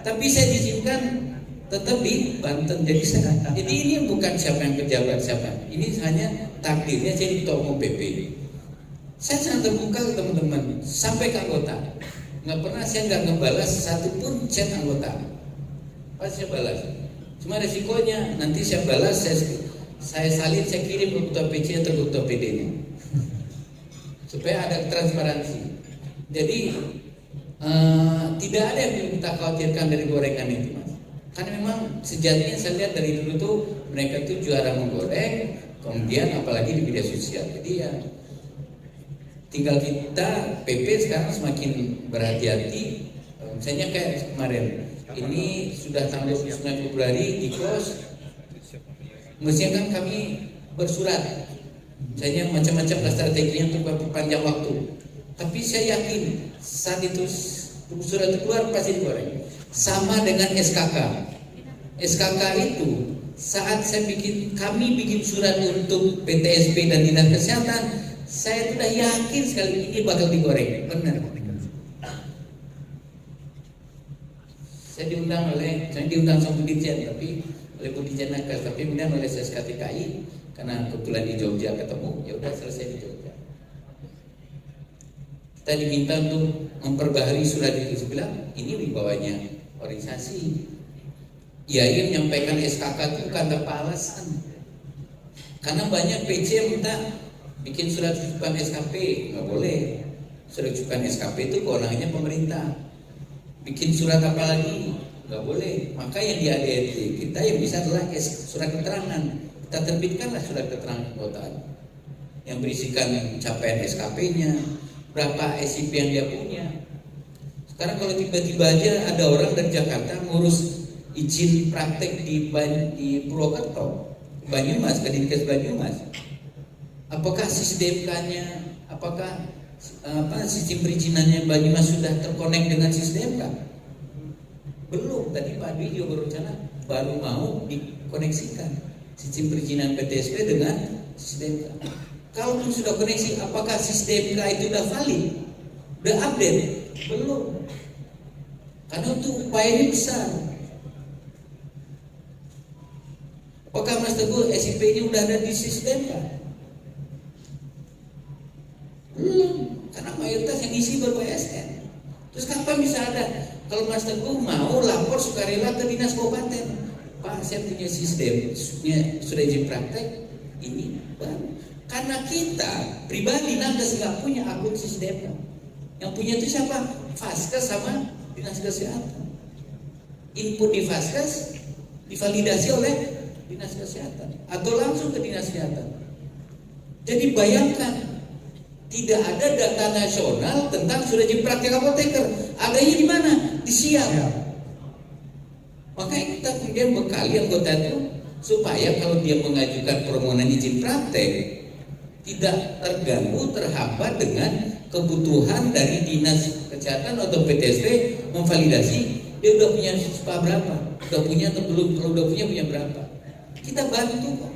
tapi saya diizinkan tetap di Banten. Jadi ini bukan siapa yang pejabat siapa. Ini hanya takdirnya saya ketua umum PP. Saya sangat terbuka ke teman-teman sampai ke anggota. Nggak pernah saya nggak ngebalas satupun chat anggota. Pasti saya balas. Cuma resikonya nanti saya balas, saya salin, saya kirim ke ketua PC atau ke ketua PD ini supaya ada transparansi. Jadi tidak ada yang kita khawatirkan dari gorengan itu, Mas. Karena memang sejatinya saya lihat dari dulu tuh mereka tuh juara menggoreng, kemudian apalagi di media sosial. Jadi ya tinggal kita PP sekarang semakin berhati-hati. Misalnya kayak kemarin ini sudah tanggal 29 Februari di kos, mestinya kan kami bersurat, misalnya macam-macam strateginya untuk perpanjang waktu. Tapi saya yakin saat itu surat itu keluar pasti digoreng. Sama dengan SKK. SKK itu saat kami bikin surat untuk PTSP dan Dinas Kesehatan, saya sudah yakin sekali ini bakal digoreng. Benar. Saya diundang sama Bu Dirjen, tapi oleh Bu Dirjen Nakes, tapi kemudian oleh SKTKI karena kebetulan di Jogja ketemu, ya udah selesai di Jogja. Kita diminta untuk memperbaharui surat itu. Saya bilang ini wibawanya organisasi. Ya, yang menyampaikan SKK itu bukan tanpa alasan. Karena banyak PC yang minta bikin surat rujukan SKP, nggak boleh. Surat rujukan SKP itu kewenangannya pemerintah. Bikin surat apa lagi? Nggak boleh. Maka yang di ADRT kita yang bisa adalah surat keterangan. Kita terbitkanlah surat keterangan keanggotaan yang berisikan capaian SKP-nya, berapa SIP yang dia punya. Sekarang kalau tiba-tiba aja ada orang dari Jakarta ngurus izin praktek di Purwokerto, Banyumas, ke Dinkes Banyumas, apakah SISDMK-nya, apakah sistem perizinannya Banyumas sudah terkonek dengan SISDMK? Belum. Tadi Pak Dwi juga berencana baru mau dikoneksikan sistem perizinan PTSP dengan SISDMK. Kalaupun sudah koneksi, apakah SISDMK itu sudah valid, sudah update? Belum. Karena itu upayanya besar. Apakah Mas Teguh SIP-nya udah ada di SISDMK? Belum. Karena mayoritas yang isi baru ASN. Terus kapan bisa ada? Kalau Mas Teguh mau lapor sukarela ke dinas kabupaten, Pak, saya punya sistem, sudah izin praktek, ini baru. Karena kita pribadi nakes nggak punya akun SISDMK. Yang punya itu siapa? Vaskes sama dinas kesehatan. Input di Vaskes divalidasi oleh dinas kesehatan atau langsung ke dinas kesehatan. Jadi bayangkan, tidak ada data nasional tentang sudah jadi praktek apoteker. Adanya di mana? Di Siap. Makanya kita kemudian bekali anggota itu supaya kalau dia mengajukan permohonan izin praktek tidak terganggu, terhambat dengan kebutuhan dari dinas kesehatan atau PTSP memvalidasi dia udah punya SPA berapa, udah punya atau belum, kalau udah punya berapa. Kita bantu kok.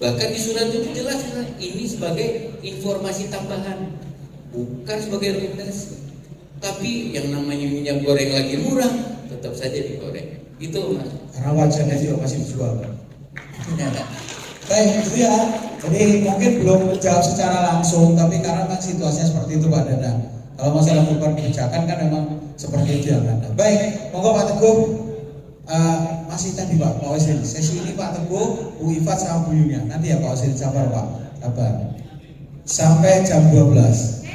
Bahkan di surat itu jelas ini sebagai informasi tambahan, bukan sebagai rekomendasi. Tapi yang namanya minyak goreng lagi murah, tetap saja digoreng. Itu Mas. Karena wajannya juga masih dijual. Baik, itu ya. Jadi mungkin belum menjawab secara langsung, tapi karena kan situasinya seperti itu Pak Dadang. Kalau masalah perubahan kebijakan kan memang seperti itu yang ada. Baik, monggo Pak Teguh. Masih tadi Pak Wasil, sesi ini Pak Teguh, Bu Ifat sama Bu Yunya. Nanti ya Pak Wasil, sabar Pak, sabar. Sampai jam 12.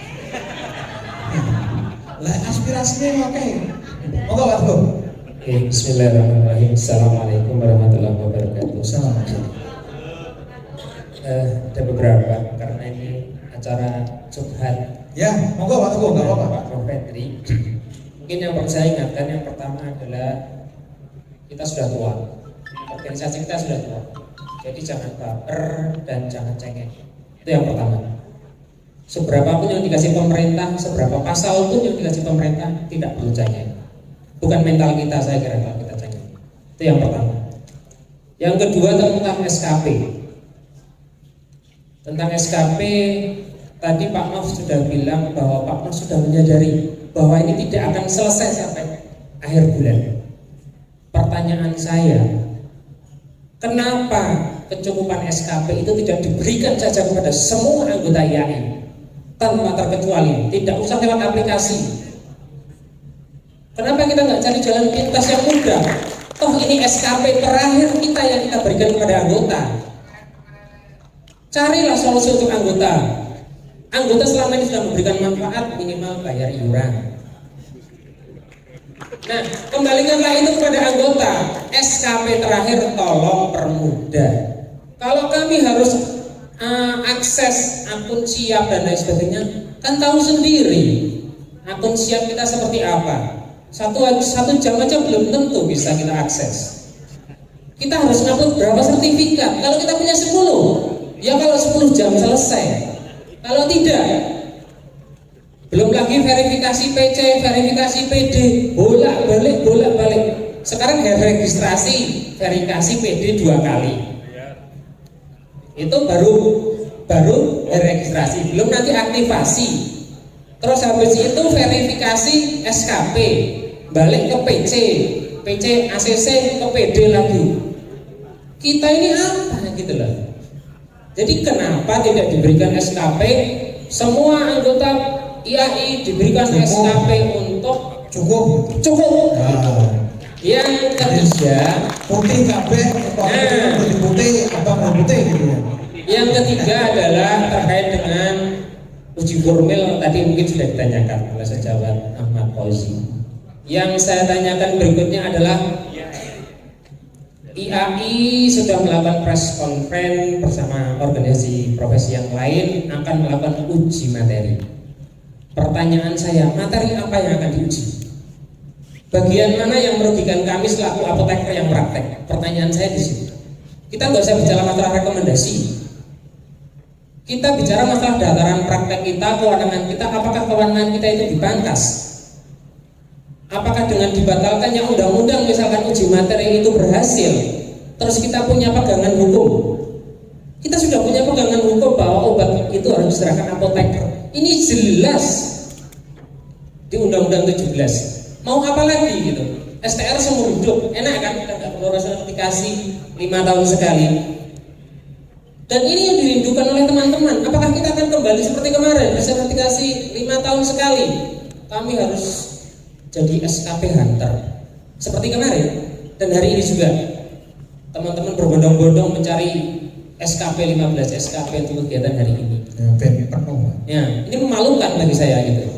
Lah aspirasinya oke. Monggo Pak Teguh. Bismillahirrahmanirrahim. Assalamualaikum warahmatullahi wabarakatuh. Assalamualaikum. Ada beberapa karena ini acara curhat. Ya, monggo Pak Teguh, nggak apa-apa Pak. Prof. Petri. Mungkin yang perlu saya ingatkan yang pertama adalah kita sudah tua, organisasi kita sudah tua. Jadi jangan baper dan jangan cengeng. Itu yang pertama. Seberapapun yang dikasih pemerintah, seberapa pasal pun yang dikasih pemerintah, tidak perlu cengeng. Bukan mental kita, saya kira kalau kita cengeng. Itu yang pertama. Yang kedua tentang SKP. Tentang SKP, tadi Pak Nof sudah bilang bahwa Pak Nof sudah menyadari bahwa ini tidak akan selesai sampai akhir bulan. Pertanyaan saya, kenapa kecukupan SKP itu tidak diberikan saja kepada semua anggota IAI tanpa terkecuali, tidak usah lewat aplikasi? Kenapa kita nggak cari jalan pintas yang mudah? Toh ini SKP terakhir kita yang kita berikan kepada anggota. Carilah solusi untuk anggota. Anggota selama ini sudah memberikan manfaat, minimal bayar iuran. Nah, kembalikanlah itu kepada anggota. SKP terakhir tolong permudah. Kalau kami harus akses akun Siap dan lain sebagainya, kan tahu sendiri akun Siap kita seperti apa. Satu jam aja belum tentu bisa kita akses. Kita harus ngupload berapa sertifikat. Kalau kita punya 10, ya kalau 10 jam selesai. Kalau tidak, Belum lagi verifikasi PC, verifikasi PD, bolak-balik. Sekarang registrasi, verifikasi PD 2 kali. Itu baru registrasi, belum nanti aktivasi. Terus habis itu verifikasi SKP, balik ke PC ACC ke PD lagi. Kita ini apa gitu loh. Jadi kenapa tidak diberikan SKP? Semua anggota IAI diberikan SKP untuk cukup. Yang ketiga, putih kabeh, putih abang putih gitu ya. Yang ketiga adalah terkait dengan uji formil, tadi mungkin sudah ditanyakan oleh sejawat Ahmad Fauzi. Yang saya tanyakan berikutnya adalah IAI sudah melakukan press conference bersama organisasi profesi yang lain akan melakukan uji materi. Pertanyaan saya, materi apa yang akan diuji? Bagian mana yang merugikan kami selaku apoteker yang praktek? Pertanyaan saya di situ. Kita nggak usah bicara masalah rekomendasi. Kita bicara masalah dataran praktek kita, kewenangan kita. Apakah kewenangan kita itu dipangkas? Apakah dengan dibatalkannya undang-undang misalkan uji materi itu berhasil, terus kita punya pegangan hukum? Kita sudah punya pegangan hukum bahwa obat itu harus diserahkan apoteker. Ini jelas di Undang-Undang 17. Mau apa lagi gitu? STR seumur hidup, enak kan? Kita nggak perlu sertifikasi 5 tahun sekali. Dan ini yang dirindukan oleh teman-teman. Apakah kita akan kembali seperti kemarin, sertifikasi 5 tahun sekali? Kami harus jadi SKP hunter seperti kemarin. Dan hari ini juga teman-teman berbondong-bondong mencari SKP 15 SKP untuk kegiatan hari ini. Ya, ini memalukan bagi saya gitu.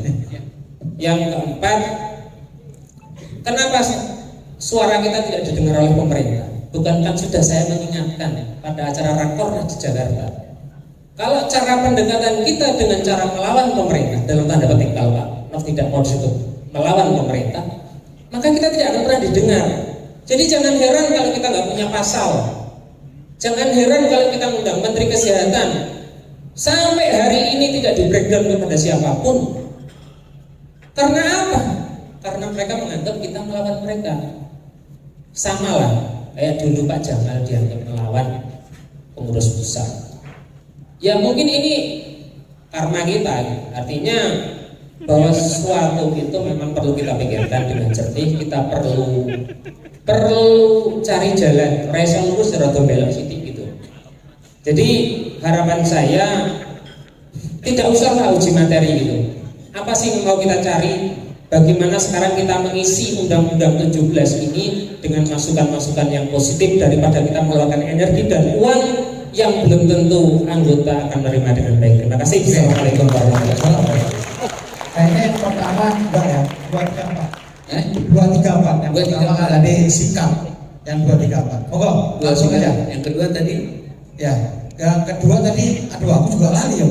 Yang keempat, kenapa suara kita tidak didengar oleh pemerintah? Bukankah sudah saya mengingatkan pada acara Rakornas di Jakarta? Kalau cara pendekatan kita dengan cara melawan pemerintah, dalam tanda petik kalau Pak tidak mau disebut melawan pemerintah, maka kita tidak akan pernah didengar. Jadi jangan heran kalau kita nggak punya pasal. Jangan heran kalau kita undang Menteri Kesehatan sampai hari ini tidak di breakdown kepada siapapun. Karena apa? Karena mereka menganggap kita melawan mereka. Sama lah kayak dulu Pak Jamal dianggap melawan pengurus pusat. Ya mungkin ini karma kita. Artinya bahwa sesuatu itu memang perlu kita pikirkan dengan jernih. Kita perlu cari jalan resolusi atau belok sidik gitu. Jadi harapan saya tidak usahlah uji materi gitu. Apa sih yang mau kita cari? Bagaimana sekarang kita mengisi Undang-Undang 17 ini dengan masukan-masukan yang positif daripada kita mengeluarkan energi dan uang yang belum tentu anggota akan menerima dengan baik. Terima kasih. Assalamualaikum warahmatullahi wabarakatuh. Kayaknya yang pertama enggak ya, 234. Yang pertama ada sikap, yang 234. Monggo, langsung aja. Yang kedua tadi? Ya, yang kedua tadi, aduh aku juga lali ya.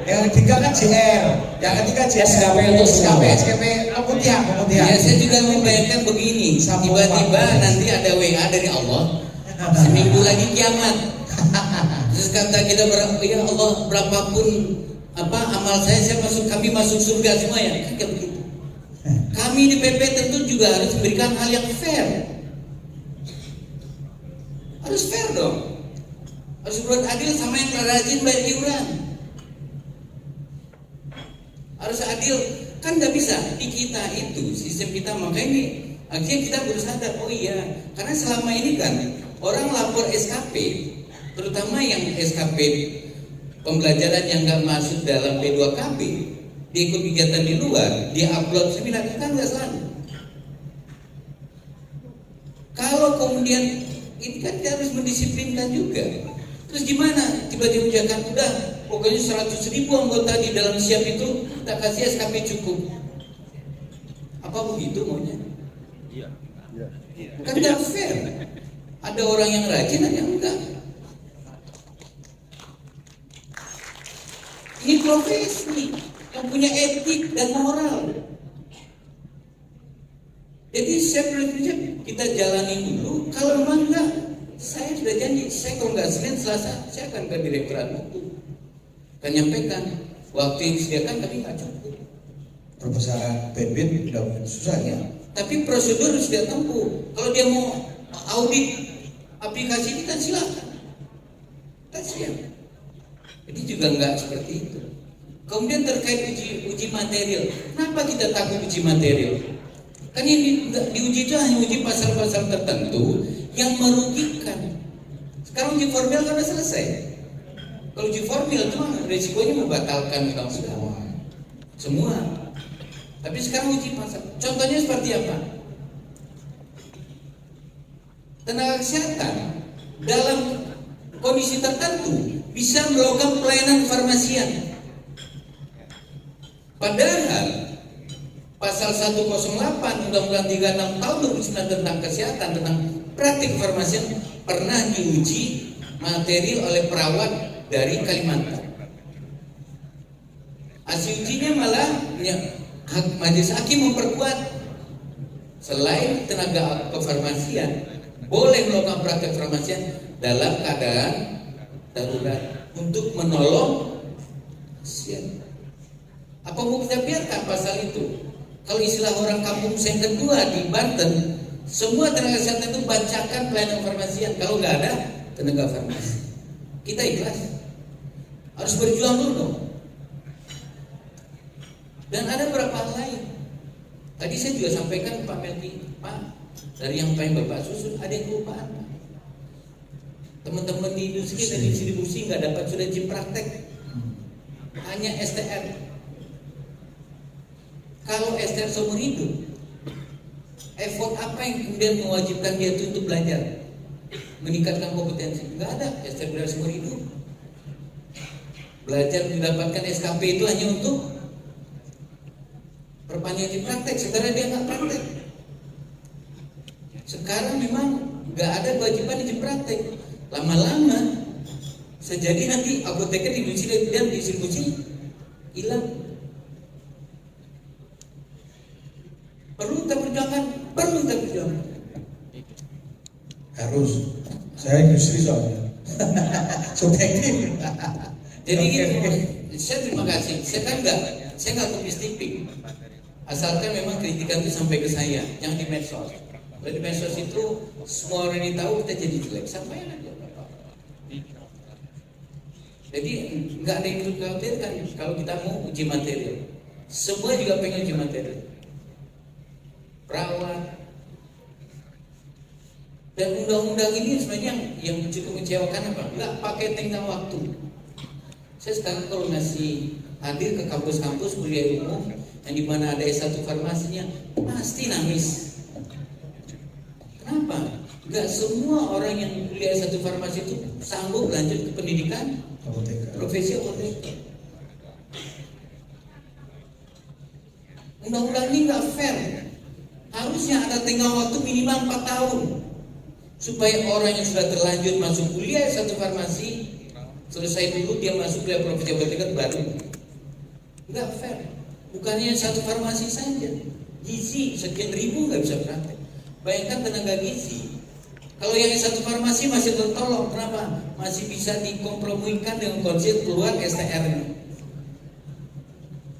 Yang ketiga kan JR, yang ketiga JR. SKP pemutihan. Ya, saya juga membayangkan begini. Tiba-tiba nanti ada WA dari Allah. Seminggu lagi kiamat. Terus kata kita ya Allah, berapapun amal saya kami masuk surga semua ya. Kan kayak begitu. Kami di PP tentu juga harus memberikan hal yang fair. Harus fair dong. Harus berbuat adil sama yang rajin bayar iuran. Harus adil, kan nggak bisa di kita itu sistem kita. Makanya ini akhirnya kita baru sadar, oh iya, karena selama ini kan orang lapor SKP, terutama yang SKP pembelajaran yang nggak masuk dalam P2KB, dia ikut kegiatan di luar, dia upload seminar, kita nggak selalu. Kalau kemudian ini kan kita harus mendisiplinkan juga. Terus gimana? Tiba-tiba Jakarta udah pokoknya 100.000 anggota di dalam siap itu tak kasih SKP cukup. Apa begitu maunya? Iya. Kan nggak fair. Ada orang yang rajin, ada yang enggak. Ini profesi yang punya etik dan moral. Jadi saya prinsip kita jalani dulu. Kalau memang enggak, saya sudah janji, saya kalau nggak Senin Selasa saya akan ke Direktorat Mutu, akan nyampaikan waktu yang disediakan tapi nggak cukup. Perbesaran BNPB udah susah ya. Tapi prosedur harus dia tempuh. Kalau dia mau audit aplikasi kita silakan. Kita siap. Jadi juga nggak seperti itu. Kemudian terkait uji material, kenapa kita takut uji material? Kan yang diuji itu hanya uji pasal-pasal tertentu yang merugikan. Sekarang uji formil kan sudah selesai. Kalau uji formil itu resikonya membatalkan undang-undang semua. Tapi sekarang uji pasal. Contohnya seperti apa? Tenaga kesehatan dalam kondisi tertentu bisa melakukan pelayanan farmasian. Padahal pasal 108 Undang-Undang 36 tahun 2009 tentang kesehatan, tentang praktik farmasian pernah diuji materi oleh perawat dari Kalimantan. Hasil ujinya malah majelis hakim memperkuat selain tenaga kefarmasian boleh melakukan praktik farmasian dalam keadaan darurat untuk menolong pasien. Apa mau kita biarkan pasal itu? Kalau istilah orang kampung saya kedua di Banten, semua tenaga kesehatan itu bacakan pelayanan farmasian. Kalau nggak ada tenaga farmasi, kita ikhlas. Harus berjuang dulu. Dan ada beberapa hal lain. Tadi saya juga sampaikan ke Pak Melki, Pak, dari yang paling Bapak susun ada yang kelupaan. Teman-teman di industri dan distribusi nggak dapat sudah izin praktek, hanya STR. Kalau STR seumur hidup, effort apa yang kemudian mewajibkan dia itu untuk belajar, meningkatkan kompetensi? Nggak ada STR belajar seumur hidup. Belajar mendapatkan SKP itu hanya untuk perpanjangan izin praktek, sekarang dia nggak praktek. Sekarang memang nggak ada kewajiban izin praktek. Lama-lama sejadi nanti apoteker di industri dan distribusi hilang. Perlu kita perjuangkan, Harus. Saya industri soalnya. Subjektif. Jadi gitu, saya terima kasih. Saya nggak kopis tipik. Asalkan memang kritikan itu sampai ke saya, jangan di medsos. Kalau di medsos itu semua orang ini tahu kita jadi jelek, sampaikan aja. Jadi nggak ada yang dikhawatirkan kalau kita mau uji material. Semua juga pengen uji material. Perawat. Dan undang-undang ini sebenarnya yang cukup mengecewakan apa? Nggak pakai tenggang waktu. Saya sekarang kalau masih hadir ke kampus-kampus kuliah umum yang dimana ada S1 farmasinya pasti nangis. Kenapa? Nggak semua orang yang kuliah S1 farmasi itu sanggup lanjut ke pendidikan profesi apoteker. Undang-undang ini nggak fair. Harusnya ada tenggang waktu minimal 4 tahun supaya orang yang sudah terlanjur masuk kuliah S1 farmasi selesai dulu dia masuk kuliah profesi apoteker baru. Nggak fair. Bukannya satu farmasi saja, gizi sekian ribu nggak bisa praktek. Bayangkan tenaga gizi. Kalau yang satu farmasi masih tertolong, kenapa? Masih bisa dikompromikan dengan konsep keluar STR-nya.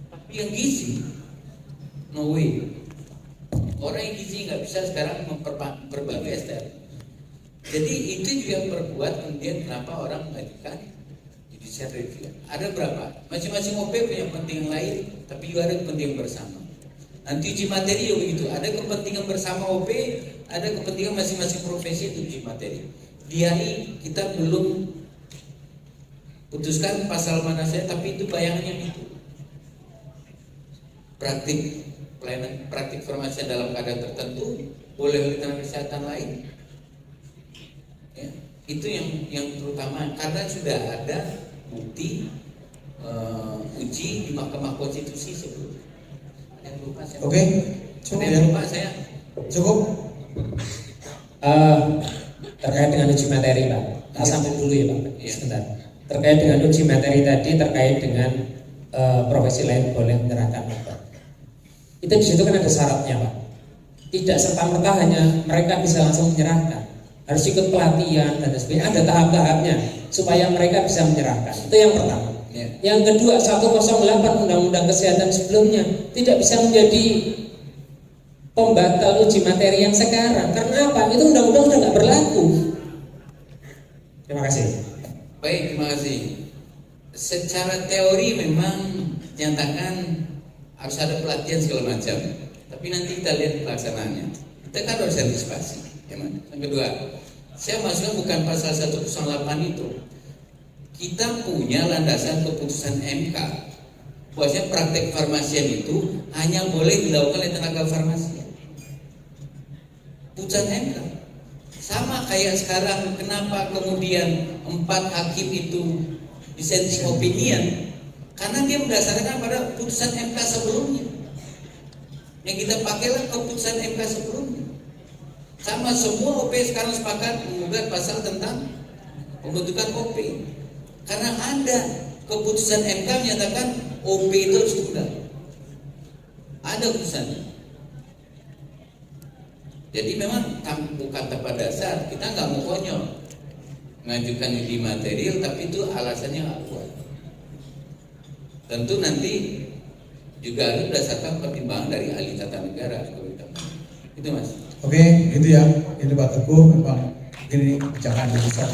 Tapi yang gizi, no way. Orang yang gizi nggak bisa sekarang memperbarui STR. Jadi itu juga yang berbuat kemudian kenapa orang mengajukan judicial review. Ada berapa? Masing-masing OP punya kepentingan lain, tapi juga ada kepentingan bersama. Nanti uji materi juga begitu. Ada kepentingan bersama OP, ada kepentingan masing-masing profesi itu uji materi. Di HI kita belum putuskan pasal mana saja, tapi itu bayangannya itu. Praktik pelayanan, praktik farmasi dalam keadaan tertentu boleh oleh tenaga kesehatan lain. Ya, itu yang terutama karena sudah ada bukti uji di Mahkamah Konstitusi sebelumnya. Yang lupa saya. Oke, cukup ya. Lupa saya. Cukup. Terkait dengan uji materi, Pak. Kita sambung dulu ya, Pak. Sebentar. Terkait dengan uji materi tadi, terkait dengan profesi lain boleh menyerahkan, Pak. Itu di situ kan ada syaratnya, Pak. Tidak serta-merta hanya mereka bisa langsung menyerahkan. Harus ikut pelatihan dan sebagainya. Ada tahap-tahapnya supaya mereka bisa menyerahkan. Itu yang pertama. Yang kedua, 108 Undang-Undang Kesehatan sebelumnya tidak bisa menjadi pembatal uji materi yang sekarang. Karena apa? Itu undang-undang sudah nggak berlaku. Terima kasih. Baik, terima kasih. Secara teori memang nyatakan harus ada pelatihan segala macam. Tapi nanti kita lihat pelaksanaannya. Kita kan harus antisipasi. Yang kedua, saya masukkan bukan pasal 108 itu. Kita punya landasan keputusan MK. Bahwasanya praktek farmasian itu hanya boleh dilakukan oleh tenaga farmasian. Putusan MK. Sama kayak sekarang, kenapa kemudian 4 hakim itu dissenting opinion? Karena dia berdasarkan pada putusan MK sebelumnya. Yang kita pakailah keputusan MK sebelumnya. Sama semua OP sekarang sepakat menggugat pasal tentang pembentukan OP. Karena ada keputusan MK menyatakan OP itu harus tunda. Ada putusannya. Jadi memang bukan tanpa dasar. Kita nggak mau konyol mengajukan uji material, tapi itu alasannya nggak kuat. Tentu nanti juga harus berdasarkan pertimbangan dari ahli tata negara. Itu Mas. Oke, gitu ya. Ini Pak Teguh memang ini jangan besar.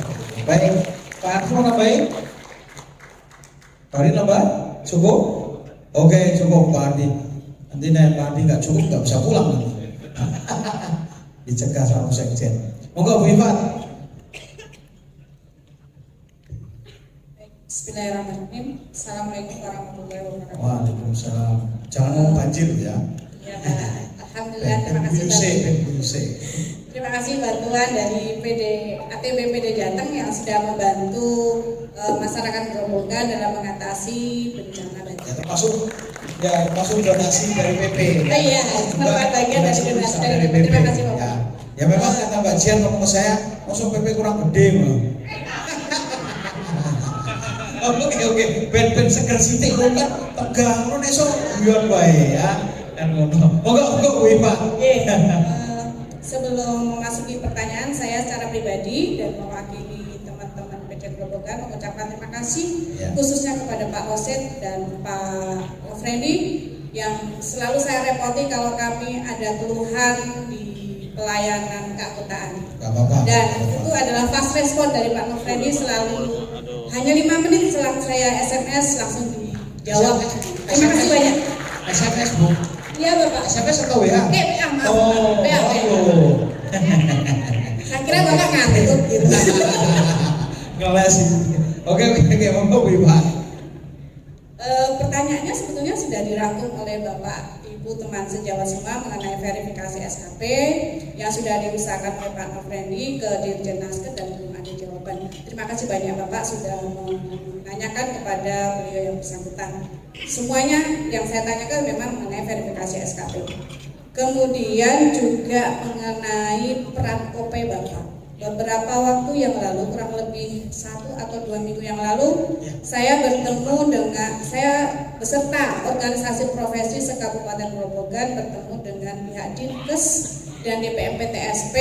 Baik, Pak Arif mau nambahin? Pak Arif nambah? Cukup? Oke, cukup Pak Arif. Nanti Pak Arif nggak cukup nggak bisa pulang nanti. Dicegah sama sekjen. Monggo Bu Ifat. Bismillahirrahmanirrahim. Assalamualaikum warahmatullahi wabarakatuh. Waalaikumsalam. Jangan mau banjir ya. Ya, Pak. Alhamdulillah, terima kasih. Terima kasih bantuan dari ATB PD Jateng yang sudah membantu masyarakat Grobogan dalam mengatasi bencana banjir. Termasuk donasi dari PP. Iya, merupakan bagian dari donasi dari PP. Terima kasih Bapak. Ya memang kata Mbak Jian ngomong ke saya, masuk PP kurang gede loh. Oke, ben seger sithik kok tegang ngono esuk guyon wae ya. Dan ngono. Monggo Bu Ipa. Sebelum memasuki pertanyaan, saya secara pribadi dan mewakili teman-teman PD Grobogan mengucapkan terima kasih khususnya kepada Pak Roset dan Pak Ofrendi yang selalu saya repoti kalau kami ada keluhan di pelayanan keanggotaan. Dan itu adalah fast respon dari Pak Ofrendi, selalu hanya 5 menit setelah saya SMS langsung dijawab. Terima kasih banyak. SMS Bu. Iya Bapak. SMS atau WA? WA, maaf. Oh, WA. Saya kira Bapak ngantuk gitu. Ngeles. Oke, monggo Bu Ipa. Pertanyaannya sebetulnya sudah dirangkum oleh Bapak Ibu teman sejawat semua mengenai verifikasi SKP yang sudah diusahakan oleh Pak Nofrendi ke Dirjen Naskes dan belum ada jawaban. Terima kasih banyak Bapak sudah menanyakan kepada beliau yang bersangkutan. Semuanya yang saya tanyakan memang mengenai verifikasi SKP. Kemudian juga mengenai peran OP Bapak. Beberapa waktu yang lalu, kurang lebih 1 atau 2 minggu yang lalu, saya beserta organisasi profesi se-Kabupaten Grobogan bertemu dengan pihak Dinkes dan DPMPTSP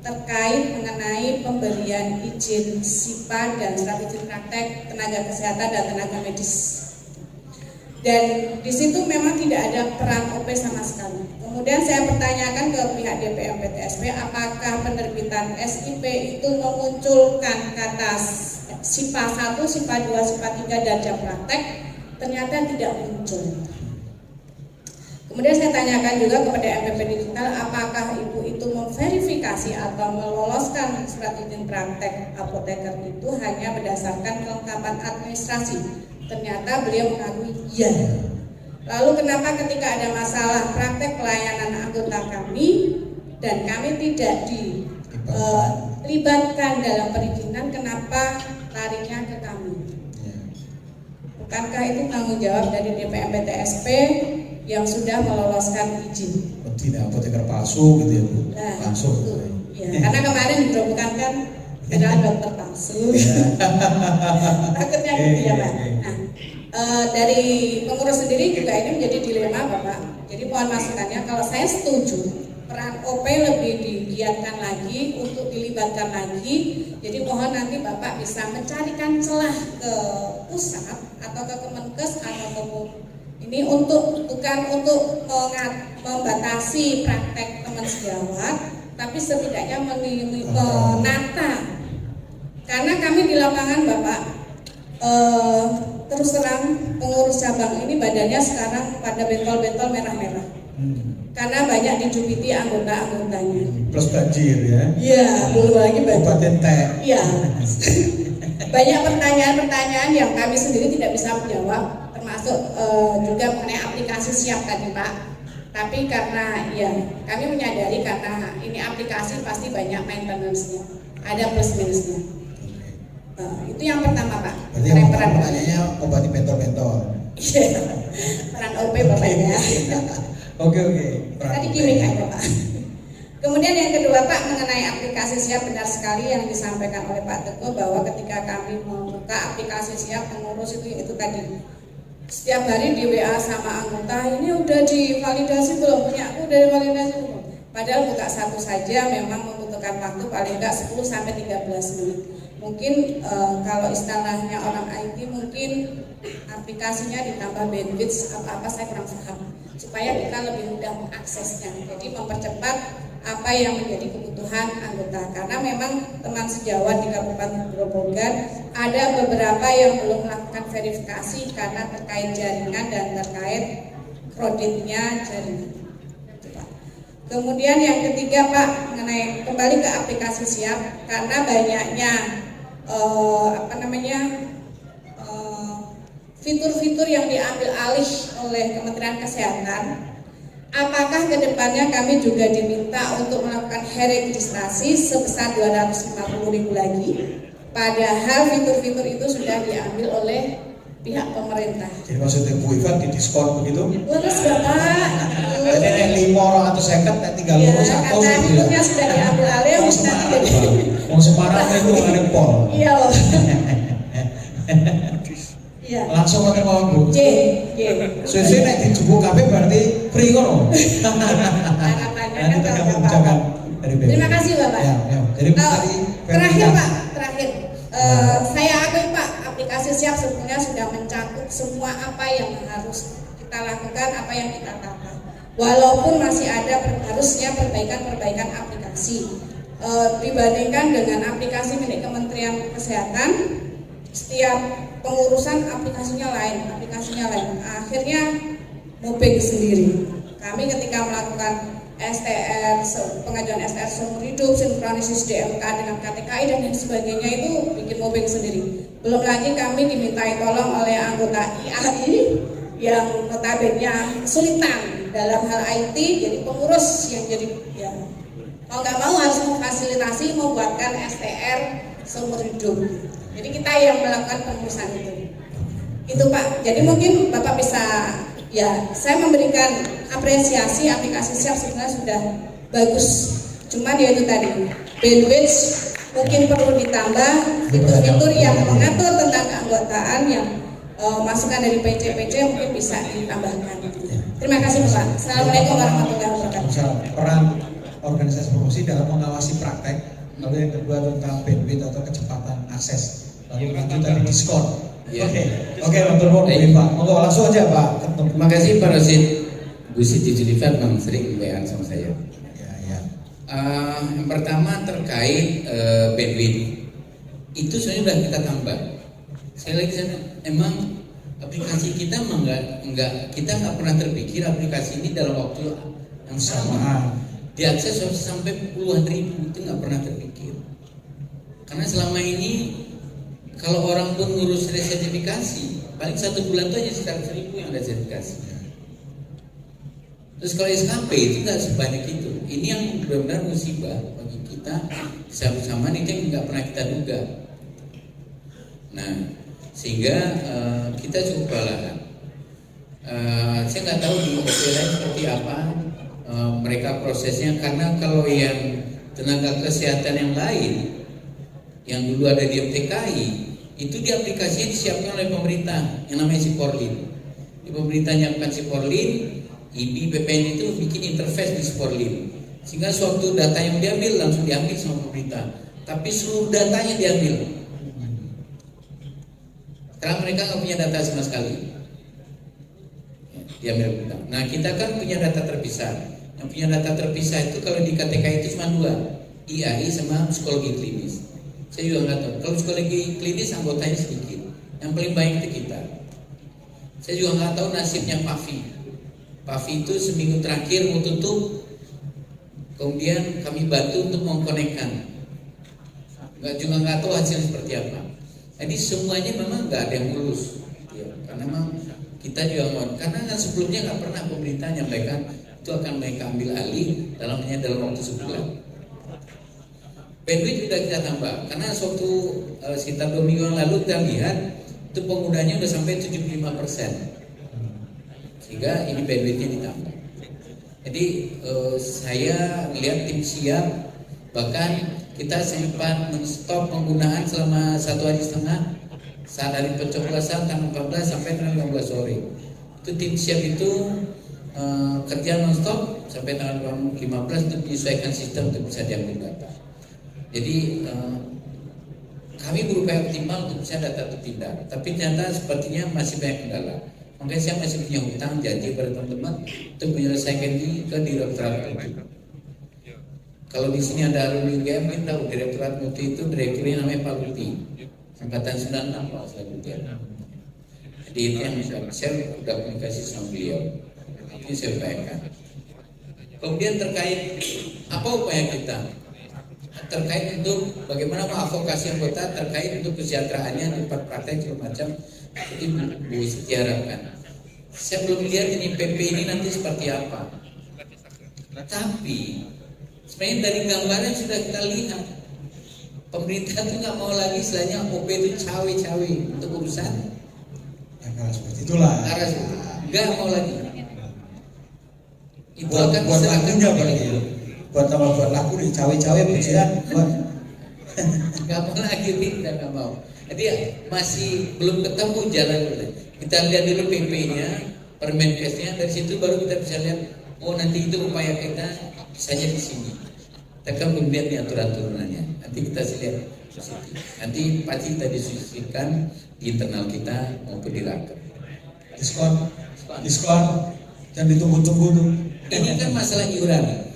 terkait mengenai pemberian izin SIPA dan surat izin praktek tenaga kesehatan dan tenaga medis. Dan di situ memang tidak ada peran OP sama sekali. Kemudian saya pertanyakan ke pihak DPMPTSP apakah penerbitan SIP itu memunculkan kata SIPA 1, SIPA 2, SIPA 3 dan jam praktek. Ternyata tidak muncul. Kemudian saya tanyakan juga kepada MPP Digital apakah Ibu itu memverifikasi atau meloloskan surat izin praktek apoteker itu hanya berdasarkan kelengkapan administrasi. Ternyata beliau mengakui iya. Lalu kenapa ketika ada masalah praktek pelayanan anggota kami dan kami tidak dilibatkan dalam perizinan, kenapa larinya ke kami? Bukankah itu tanggung jawab dari DPMPTSP yang sudah meloloskan izin? Tidak apoteker palsu gitu ya Bu? Nah, langsung. Ya, karena kemarin diberlakukan kan adalah dokter palsu. Takutnya gitu ya Pak. Nah, dari pengurus sendiri juga ini menjadi dilema Bapak. Jadi mohon masukannya, kalau saya setuju peran OP lebih digiatkan lagi untuk dilibatkan lagi Jadi mohon nanti Bapak bisa mencarikan celah ke pusat atau ke Kemenkes atau ke ini bukan untuk membatasi praktek teman sejawat, tapi setidaknya menata. Karena kami di lapangan Bapak, terus terang pengurus cabang ini badannya sekarang pada bentol-bentol merah-merah. Karena banyak dijubiti anggota-anggotanya. Plus banjir ya? Iya, belum lagi banjir. Kabupaten teh. Iya. Banyak pertanyaan-pertanyaan yang kami sendiri tidak bisa menjawab, termasuk juga mengenai aplikasi siap tadi Pak. Tapi karena ya kami menyadari karena ini aplikasi pasti banyak maintenance-nya, ada plus minusnya. Itu yang pertama Pak. Berarti yang pertanyaannya obati bentol-bentol. Iya, peran OP Bapaknya. Oke. Tadi gimmick aja Pak. Kemudian yang kedua Pak, mengenai aplikasi siap, benar sekali yang disampaikan oleh Pak Teguh bahwa ketika kami membuka aplikasi siap pengurus itu tadi setiap hari di WA sama anggota, ini udah divalidasi belum, punya aku udah divalidasi belum. Padahal buka satu saja memang membutuhkan waktu paling enggak 10 sampai 13 menit. Mungkin kalau istilahnya orang IT mungkin aplikasinya ditambah bandwidth apa-apa saya kurang paham supaya kita lebih mudah mengaksesnya. Jadi mempercepat apa yang menjadi kebutuhan anggota, karena memang teman sejawat di Kabupaten Grobogan ada beberapa yang belum melakukan verifikasi karena terkait jaringan dan terkait kreditnya jaringan. Kemudian yang ketiga Pak, mengenai kembali ke aplikasi siap, karena banyaknya fitur-fitur yang diambil alih oleh Kementerian Kesehatan. Apakah kedepannya kami juga diminta untuk melakukan registrasi sebesar 250.000 lagi? Padahal fitur-fitur itu sudah diambil oleh pihak pemerintah. Jadi maksudnya Bu Ivan di diskon begitu? Terus Bapak. Jadi yang 5 atau 50 tinggal lurus satu. Karena fiturnya sudah diambil alih. Mau Semarang itu ada pol. Iya loh. Iya. Langsung pakai mau Bu. Sesuai nek dijupuk kabeh berarti free ngono. Nanti kita kebijakan dari BPI. Terima kasih Bapak. Ya. Jadi terakhir Pak, saya akui Pak, aplikasi siap sebetulnya sudah mencakup semua apa yang harus kita lakukan, apa yang kita tata. Walaupun masih ada harusnya perbaikan aplikasi. Dibandingkan dengan aplikasi milik Kementerian Kesehatan, setiap pengurusan aplikasinya lain. Akhirnya mobbing sendiri. Kami ketika melakukan STR, pengajuan STR seumur hidup, sinkronisasi DMK dengan KTKI dan lain sebagainya itu bikin mobbing sendiri. Belum lagi kami dimintai tolong oleh anggota IAI yang notabene kesulitan dalam hal IT, jadi pengurus yang jadi ya mau nggak mau harus memfasilitasi membuatkan STR seumur hidup. Jadi kita yang melakukan pengurusan itu Pak. Jadi mungkin Bapak bisa, ya saya memberikan apresiasi aplikasi siap sebenarnya sudah bagus. Cuman ya itu tadi bandwidth mungkin perlu ditambah, fitur-fitur yang mengatur tentang keanggotaan yang masukan dari PC mungkin bisa ditambahkan. Terima kasih Bapak. Assalamualaikum warahmatullahi wabarakatuh. Peran organisasi profesi dalam mengawasi praktek. Lalu yang kedua tentang bandwidth atau kecepatan akses. Lalu lanjut tadi diskon. Oke, untuk Bu Iva. Monggo langsung aja Pak. Terima kasih Pak Rosid. Bu Siti Julifat memang sering WA sama saya. Yang pertama terkait bandwidth. Itu sebenarnya sudah kita tambah. Saya lagi sana, emang aplikasi kita kita nggak pernah terpikir aplikasi ini dalam waktu yang sama diakses sampai puluhan ribu, itu nggak pernah terpikir. Karena selama ini kalau orang pun ngurus resertifikasi paling 1 bulan itu hanya sekitar 1.000 yang ada sertifikasi. Terus kalau SKP itu nggak sebanyak itu. Ini yang benar-benar musibah bagi kita bersama-sama, ini yang nggak pernah kita duga. Nah, sehingga kita cukup kewalahan. Saya nggak tahu di OP lain seperti apa mereka prosesnya, karena kalau yang tenaga kesehatan yang lain yang dulu ada di MTKI itu di aplikasinya disiapkan oleh pemerintah yang namanya Siporlin. Di pemerintah nyiapkan Siporlin, IBI BPN itu bikin interface di Siporlin, sehingga suatu data yang diambil langsung diambil sama pemerintah tapi seluruh datanya diambil. Sekarang mereka nggak punya data sama sekali. Diambil. Nah, kita kan punya data terpisah. Yang punya data terpisah itu kalau di KTK itu cuma 2, IAI sama psikologi klinis. Saya juga nggak tahu. Kalau psikologi klinis anggotanya sedikit. Yang paling baik itu kita. Saya juga nggak tahu nasibnya PAVI. PAVI itu seminggu terakhir mau tutup, kemudian kami bantu untuk mengkonekkan. Nggak tahu hasilnya seperti apa. Jadi semuanya memang nggak ada yang mulus, ya, karena memang kita juga mohon. Karena kan sebelumnya nggak pernah pemerintah menyampaikan itu akan mereka ambil alih dalam waktu sebulan. Bandwidth sudah kita tambah, karena suatu sekitar 2 minggu yang lalu kita lihat itu penggunanya udah sampai 75%, sehingga ini bandwidthnya ditambah. Jadi saya melihat tim siap, bahkan kita sempat men-stop penggunaan selama 1,5 hari saat dari pencoblosan tanggal 14 sampai tanggal 15 sore. Itu tim siap itu kerja non-stop sampai tanggal 15 untuk menyesuaikan sistem untuk bisa diambil data. Jadi kami berupaya optimal untuk bisa data terpindah, tapi ternyata sepertinya masih banyak kendala. Makanya saya masih punya hutang janji pada teman-teman untuk menyelesaikan ini ke Direktorat Mutu. Kalau di sini ada alumni UGM, kita tahu Direktorat Mutu itu direkturnya namanya Pak Luti, angkatan 96 Pak Luti. Jadi ini yang saya sudah komunikasi sama beliau, ini saya upayakan. Kemudian terkait apa upaya kita? Terkait untuk bagaimana mengadvokasi anggota terkait untuk kesejahteraannya, tempat praktek segala macam. Jadi Bu Siti harapkan. Saya belum lihat ini PP ini nanti seperti apa. Tapi sebenarnya dari gambaran sudah kita lihat pemerintah itu nggak mau lagi istilahnya OP itu cawe-cawe untuk urusan. Nah, seperti itulah. Nggak mau lagi. Itu buat akan buat lakunya berarti ya. Buat laku nih cawe-cawe pujian. Nggak mau lagi, kita nggak mau. Jadi masih belum ketemu jalan. Kita lihat dulu PP-nya, Permenkesnya, dari situ baru kita bisa lihat. Oh nanti itu upaya kita saja di sini. Kita kan belum lihat nih aturan-aturannya. Nanti kita lihat. Nanti pasti kita diskusikan di internal kita maupun di raker. Diskon, jangan ditunggu-tunggu tuh. Ini kan masalah iuran.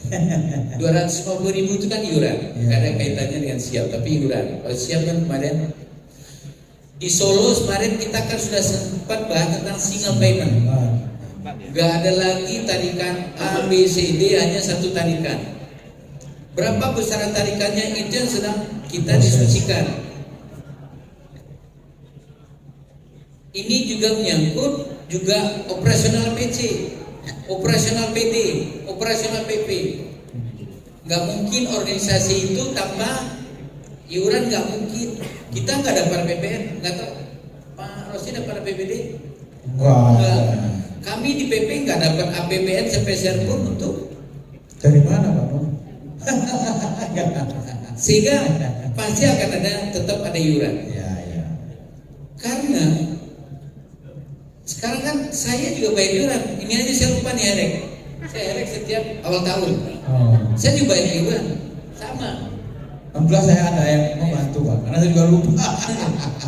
250.000 itu kan iuran, nggak ada kaitannya dengan siap, tapi iuran. Kalau siap kan kemarin di Solo kemarin kita kan sudah sempat bahas tentang single payment. Nggak ada lagi tarikan A, B, C, D, hanya satu tarikan. Berapa besaran tarikannya itu yang sedang kita diskusikan. Ini juga menyangkut juga operasional PC, operasional PD, operasional PP. Nggak mungkin organisasi itu tanpa iuran, nggak mungkin. Kita nggak dapat PPN, nggak tahu Pak Rosi dapat APBD? Nggak. Kami di PP nggak dapat APBN sepeser pun untuk. Dari mana Pak? Sehingga pasti akan tetap ada iuran. Ya. Karena sekarang kan saya juga bayar iuran. Ini aja saya lupa nih Herek. Saya Herek setiap awal tahun. Saya juga bayar iuran. Sama. Alhamdulillah saya ada yang membantu Pak, karena saya juga lupa.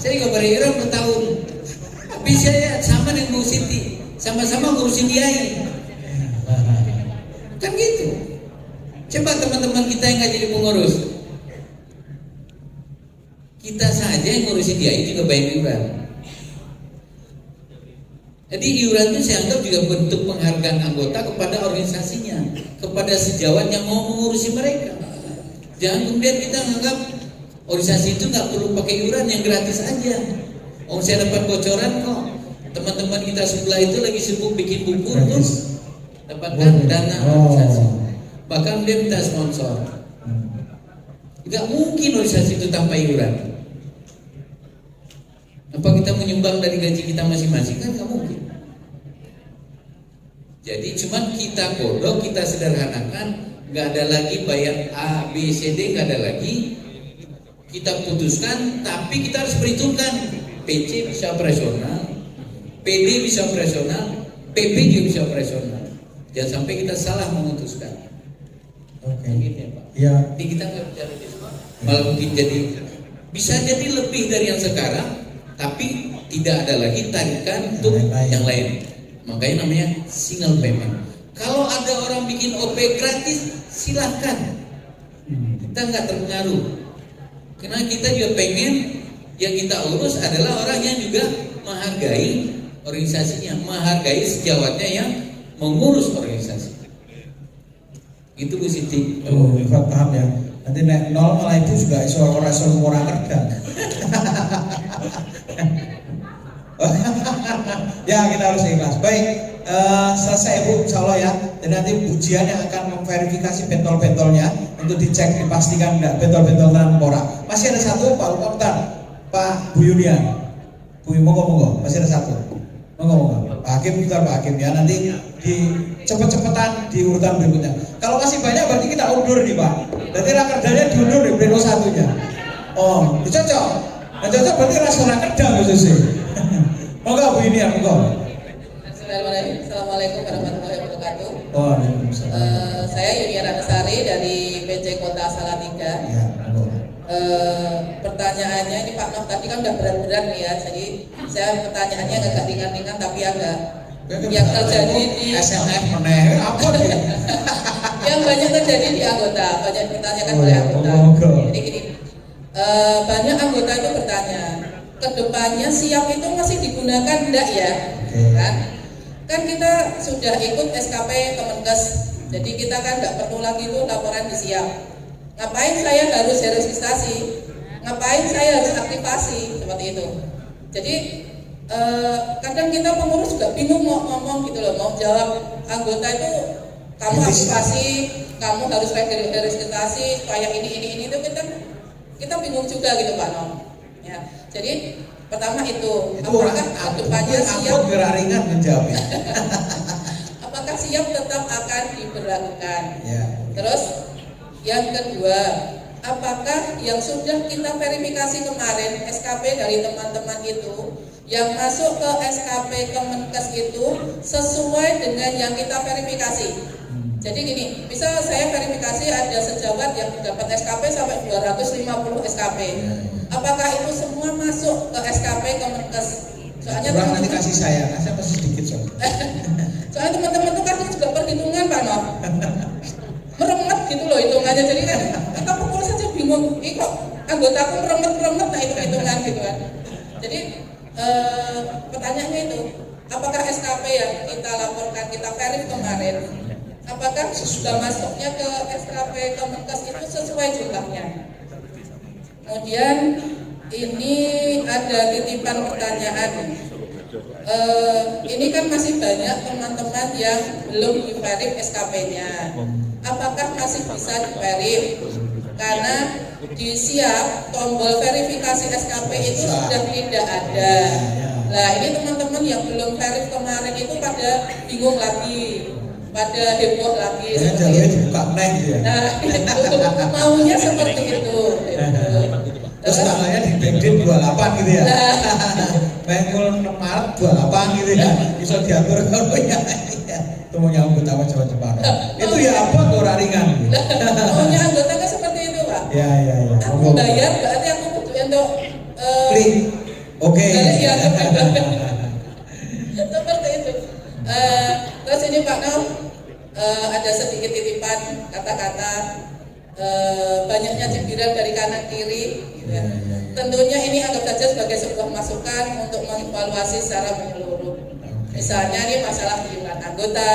Saya juga bayar iuran per tahun. Tapi saya sama dengan Bu Siti, sama-sama ngurusin DIY. Kan gitu. Coba teman-teman kita yang nggak jadi pengurus, kita saja yang ngurusin DIY juga bayar iuran. Jadi iuran itu saya anggap juga bentuk penghargaan anggota kepada organisasinya, kepada sejawat yang mau mengurusi mereka. Jangan kemudian kita menganggap organisasi itu nggak perlu pakai iuran, yang gratis aja. Oh saya dapat bocoran kok, teman-teman kita sebelah itu lagi sibuk bikin buku untuk dapatkan dana organisasi. Bahkan dia minta sponsor. Nggak mungkin organisasi itu tanpa iuran. Apa kita menyumbang dari gaji kita masing-masing? Kan nggak mungkin. Jadi cuman kita kodok, kita sederhanakan. Nggak ada lagi bayar A, B, C, D, nggak ada lagi. Kita putuskan, tapi kita harus perhitungkan. PC bisa operasional, PD bisa operasional, PP juga bisa operasional. Jangan sampai kita salah memutuskan. Oke. Gitu ya Pak. Iya. Jadi kita nggak bicara di sekolah. malah mungkin bisa jadi lebih dari yang sekarang, tapi tidak ada lagi tarikan untuk yang lain. Makanya namanya single payment. Kalau ada orang bikin OP gratis, silahkan. Kita nggak terpengaruh. Karena kita juga pengen yang kita urus adalah orang yang juga menghargai organisasinya, menghargai sejawatnya yang mengurus organisasi. Itu Bu Siti. Oh, Pak paham ya. Nanti nek nol malah ibu juga iso ora iso murah kerja. Ya kita harus ikhlas. Baik, selesai Bu, insya Allah ya. Dan nanti ujian yang akan memverifikasi bentol-bentolnya untuk dicek dipastikan enggak bentol-bentol transpora. Masih ada satu Pak Lukman, Pak Bu Yulian. Bu monggo, masih ada satu. Monggo. Pak Hakim kita Pak Hakim ya, nanti di cepet-cepetan di urutan berikutnya. Kalau masih banyak berarti kita undur nih Pak. Berarti rakerdanya diundur di pleno satunya. Oh, cocok. Nah, cocok berarti rasional kerja khususnya. Monggo Bu Yulian, monggo. Assalamualaikum warahmatullahi wabarakatuh. Waalaikumsalam. Saya Yulian Anasari dari PC Kota Salatiga. Ya, pertanyaannya ini Pak Nof tadi kan udah berat-berat nih ya, jadi saya pertanyaannya agak ringan-ringan tapi agak yang terjadi di SNF meneh apa nih? yang banyak terjadi di anggota, banyak ditanyakan oleh anggota. Jadi gini, banyak anggota itu bertanya, kedepannya siap itu masih digunakan enggak ya? Kan kita sudah ikut SKP Kemenkes, jadi kita kan nggak perlu lagi itu laporan di siap. Ngapain saya harus registrasi? Ngapain saya harus aktivasi seperti itu? Jadi kadang kita pengurus juga bingung mau ngomong gitu loh, mau jawab anggota itu kamu aktivasi, kamu harus registrasi supaya ini itu kita bingung juga gitu Pak Nom. Ya, jadi pertama itu apakah kedepannya siap ringan menjawabnya? Apakah siap tetap akan diberlakukan? Ya. Terus yang kedua, apakah yang sudah kita verifikasi kemarin SKP dari teman-teman itu yang masuk ke SKP Kemenkes itu sesuai dengan yang kita verifikasi? Jadi gini, misal saya verifikasi ada sejawat yang dapat SKP sampai 250 SKP. Apakah itu semua masuk ke SKP Kemenkes? Soalnya kurang nanti kasih saya masih sedikit soalnya. Soalnya teman-teman itu kan juga perhitungan Pak Nof. Meremet gitu loh hitungannya, jadi kan kita pukul saja bingung, ini kok anggotaku meremet, nah hitungan gitu kan. Jadi pertanyaannya itu, apakah SKP yang kita laporkan, kita verif kemarin, apakah sudah masuknya ke SKP Kemenkes itu sesuai jumlahnya? Kemudian ini ada titipan pertanyaan. Ini kan masih banyak teman-teman yang belum di-verif SKP-nya. Apakah masih bisa di-verif? Karena di siap tombol verifikasi SKP itu sudah tidak ada. Nah, ini teman-teman yang belum verif kemarin itu pada bingung lagi, pada heboh lagi. Nah, itu maunya seperti itu. Terus tangannya di backdate 28 gitu ya. Pengkul Maret 28 gitu ya. Bisa diatur kalau ya. Itu maunya anggota wajib-wajib. Itu ya apa tuh ringan. Maunya anggota kan seperti itu Pak. Ya. Aku bayar berarti aku butuh untuk klik. Oke. Ya, seperti itu. Terus ini Pak Nom ada sedikit titipan kata-kata banyaknya cibiran dari kanan kiri. Ya. Tentunya ini anggap saja sebagai sebuah masukan untuk mengevaluasi secara menyeluruh. Misalnya ini masalah iuran anggota,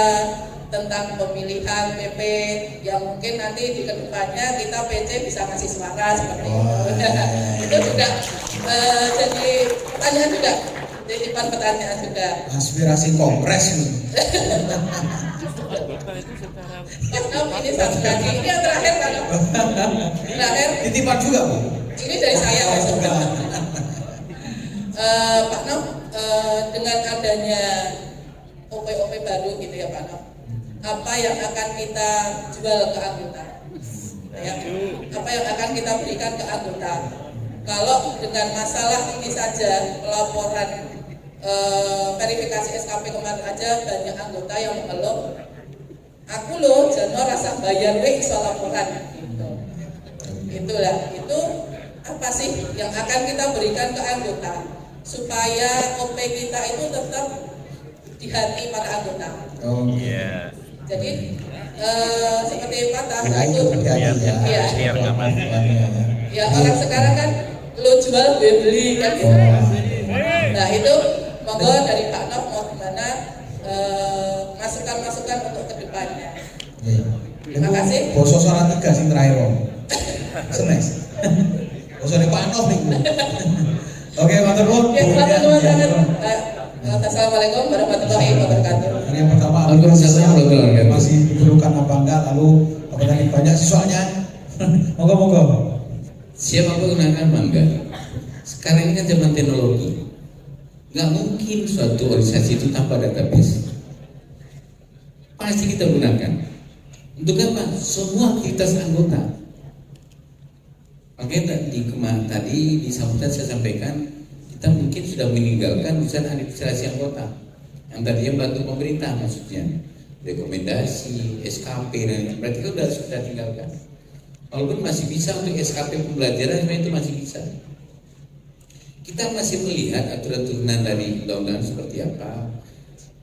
tentang pemilihan PP yang mungkin nanti di kedepannya kita PC bisa ngasih suara seperti itu. Itu juga jadi pertanyaan juga, titipan pertanyaan juga. Aspirasi kongres. Ini satu lagi, ini yang terakhir kalau terakhir. Titipan juga Bu. Ini dari saya Pak Nom, dengan adanya OP baru gitu ya Pak Nom, apa yang akan kita jual ke anggota? Ya, apa yang akan kita berikan ke anggota? Kalau dengan masalah ini saja pelaporan verifikasi SKP kemarin aja banyak anggota yang mengeluh, aku loh Jano rasa bayar iso laporan gitu. Itulah, itu apa sih yang akan kita berikan ke anggota supaya OP kita itu tetap di hati para anggota. Oh iya. Jadi seperti kata itu ya orang sekarang kan lo jual beli kan gitu. Nah itu monggo dari Pak Nov mau gimana masukan-masukan untuk kedepannya. Terima kasih. Boso suara 3 sing terakhir om. Senes. Boso dari Pak Nov nih. Oke, matur nuwun. Assalamualaikum warahmatullahi wabarakatuh. Yang pertama, masih diperlukan apa enggak, lalu apa tadi banyak siswanya. Monggo. Siapa menggunakan mangga? Sekarang ini kan zaman teknologi. Nggak mungkin suatu organisasi itu tanpa database. Pasti kita gunakan. Untuk apa? Semua aktivitas anggota. Makanya tadi di sambutan saya sampaikan kita mungkin sudah meninggalkan urusan administrasi anggota yang tadinya bantu pemerintah, maksudnya rekomendasi, SKP dan berarti kita sudah tinggalkan. Walaupun masih bisa untuk SKP pembelajaran, sebenarnya itu masih bisa. Kita masih melihat aturan turunan dari undang-undang seperti apa,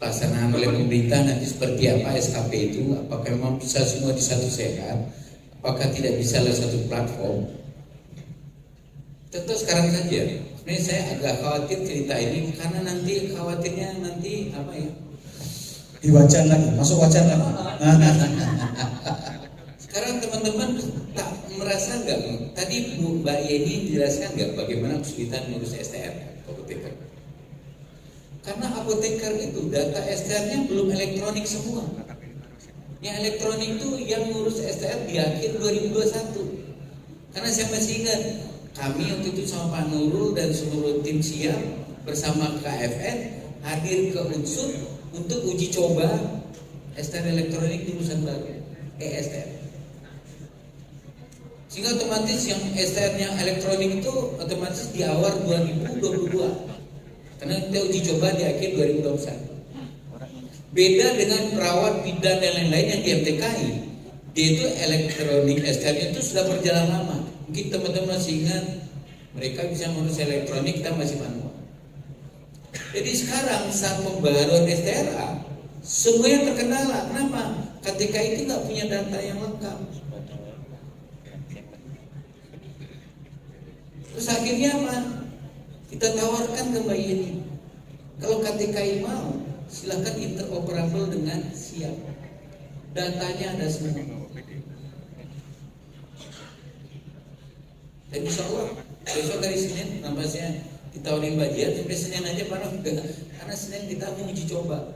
pelaksanaan oleh pemerintah nanti seperti apa SKP itu, apakah memang bisa semua di satu sehat, apakah tidak bisa lewat satu platform. Tentu sekarang saja. Sebenarnya saya agak khawatir cerita ini karena nanti khawatirnya nanti apa ya? Diwajan lagi, masuk wajan lagi. Sekarang teman-teman tak merasa nggak? Tadi Mbak Yeni jelaskan nggak bagaimana kesulitan mengurus STR apoteker? Karena apoteker itu data STR-nya belum elektronik semua. Yang elektronik itu yang ngurus STR di akhir 2021. Karena saya masih ingat kami waktu itu sama Pak Nurul dan seluruh tim siap bersama KFN hadir ke Unsur untuk uji coba STR elektronik di Nusantara, STR. Sehingga otomatis yang STR-nya elektronik itu otomatis di awal 2022. Karena kita uji coba di akhir 2021. Beda dengan perawat, bidan dan lain-lain yang di MTKI, dia itu elektronik STR-nya itu sudah berjalan lama. Mungkin teman-teman masih ingat mereka bisa mengurus elektronik, kita masih manual. Jadi sekarang saat pembaharuan STRA semua yang terkendala. Kenapa? KTK itu nggak punya data yang lengkap. Terus akhirnya apa? Kita tawarkan ke Mbak Yeni, kalau KTKI mau silakan interoperable dengan siap. Datanya ada semua. Dan insya Allah besok dari Senin nampaknya ditawarin budget sampai Senin aja parah juga. Karena Senin kita mau uji coba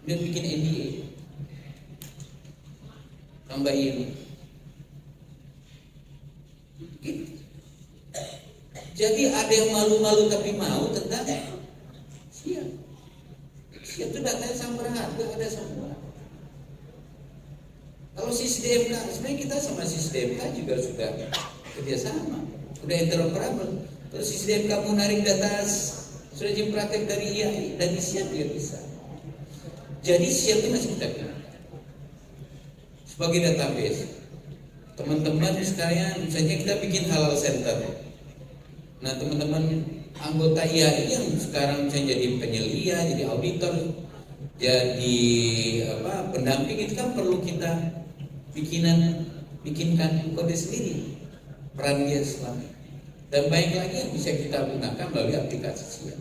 dan bikin NDA tambah ini. Gitu. Jadi ada yang malu-malu tapi mau tentang siap. Siap itu datanya sama berharga, ada semua. Kalau SISDMK, sebenarnya kita sama SISDMK juga sudah kerjasama, udah interoperable. Terus SISDMK mau narik data sudah jam praktek dari IAI dan siap dia bisa. Jadi siap itu masih kita gunakan sebagai database. Teman-teman sekalian, misalnya kita bikin halal center. Nah teman-teman anggota IAI yang sekarang misalnya jadi penyelia, jadi auditor, jadi pendamping itu kan perlu kita bikinkan kode sendiri, peran dia selama. Dan baik lagi yang bisa kita gunakan melalui aplikasi siap.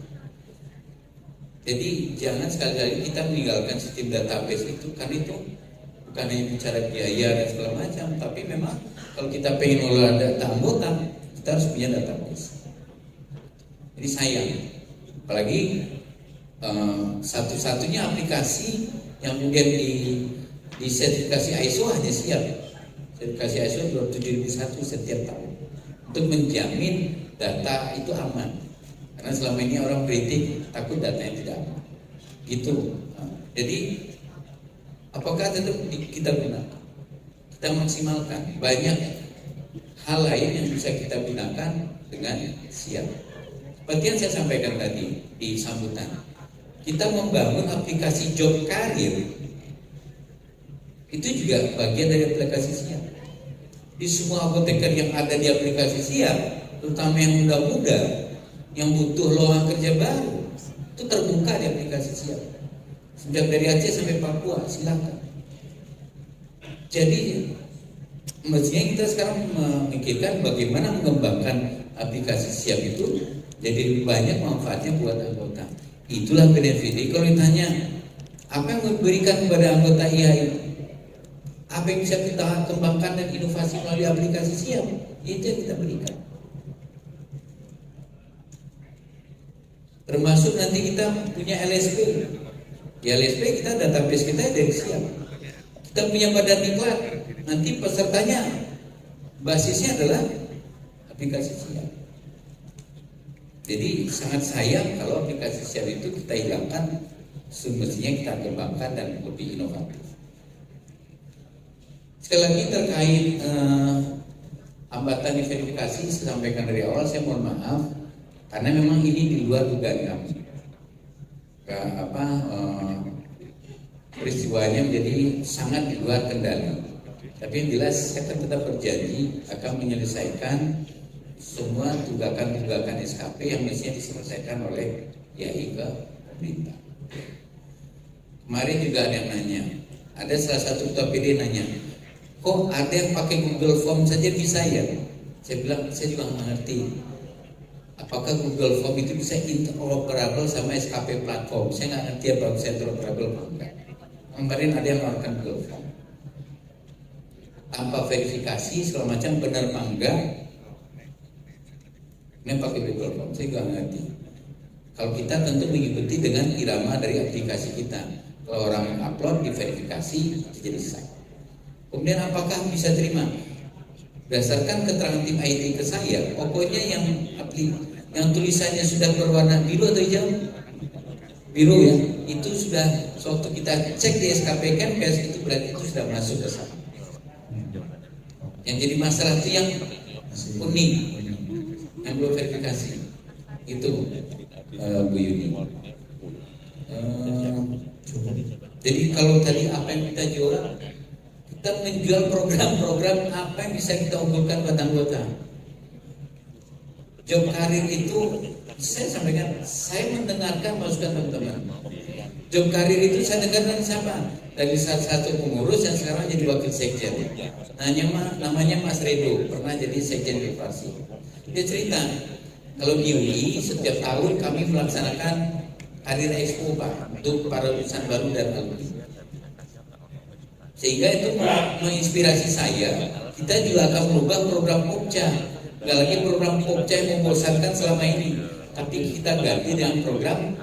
Jadi jangan sekali-kali kita meninggalkan sistem database itu, karena itu bukan hanya bicara biaya dan segala macam, tapi memang kalau kita pengen mengelola data anggota, kita harus punya database. Jadi sayang, apalagi satu-satunya aplikasi yang kemudian di sertifikasi ISO hanya siap. Sertifikasi ISO 27001 setiap tahun untuk menjamin data itu aman. Karena selama ini orang kritik takut datanya tidak aman. Gitu. Jadi apakah tetap kita gunakan? Kita maksimalkan. Banyak hal lain yang bisa kita gunakan dengan siap. Seperti yang saya sampaikan tadi di sambutan, kita membangun aplikasi job karir itu juga bagian dari aplikasi siap. Di semua apoteker yang ada di aplikasi Siap, terutama yang muda-muda, yang butuh lowongan kerja baru, itu terbuka di aplikasi Siap. Sejak dari Aceh sampai Papua, silakan. Jadi mestinya kita sekarang memikirkan bagaimana mengembangkan aplikasi Siap itu jadi lebih banyak manfaatnya buat anggota. Itulah benefit. Jadi kalau ditanya apa yang memberikan kepada anggota IAI, apa yang bisa kita kembangkan dan inovasi melalui aplikasi Siap, itu yang kita berikan. Termasuk nanti kita punya LSP. Di LSP kita database kita dari Siap. Kita punya badan diklat. Nanti pesertanya basisnya adalah aplikasi Siap. Jadi sangat sayang kalau aplikasi Siap itu kita hilangkan, semestinya kita kembangkan dan lebih inovatif. Sekali lagi terkait hambatan di verifikasi, saya sampaikan dari awal, saya mohon maaf karena memang ini di luar dugaan kami. Peristiwanya menjadi sangat di luar kendali. Tapi yang jelas saya akan tetap berjanji akan menyelesaikan semua tunggakan-tunggakan SKP yang mestinya diselesaikan oleh IAI ke pemerintah. Kemarin juga ada yang nanya, ada salah satu ketua PD nanya, kok ada yang pakai Google Form saja bisa ya? Saya bilang, saya juga nggak ngerti. Apakah Google Form itu bisa interoperable sama SKP platform? Saya nggak ngerti apa bisa interoperable atau enggak. Kemarin ada yang melakukan Google Form tanpa verifikasi segala macam, benar apa enggak? Ini pakai Google Form, saya nggak ngerti. Kalau kita tentu mengikuti dengan irama dari aplikasi kita. Kalau orang upload diverifikasi jadi sah. Kemudian apakah bisa terima? Berdasarkan keterangan tim IT ke saya, pokoknya yang tulisannya sudah berwarna biru atau hijau, biru ya, itu sudah waktu kita cek di SKP Kemenkes itu berarti itu sudah masuk ke sana. Yang jadi masalah itu yang unik, yang belum verifikasi itu Bu Yuni. Jadi kalau tadi apa yang kita jual, kita menjual program-program apa yang bisa kita unggulkan buat anggota. Job karir itu saya sampaikan, saya mendengarkan masukan teman-teman. Job karir itu saya dengar dari siapa? Dari salah satu pengurus yang sekarang jadi wakil sekjen. Namanya Mas Redo, pernah jadi sekjen Bifasi. Dia cerita, kalau di UI setiap tahun kami melaksanakan Karir Expo Pak untuk para lulusan baru dan alumni. Sehingga itu menginspirasi saya. Kita juga akan merubah program Pokja. Enggak lagi program Pokja yang membosankan selama ini, tapi kita ganti dengan program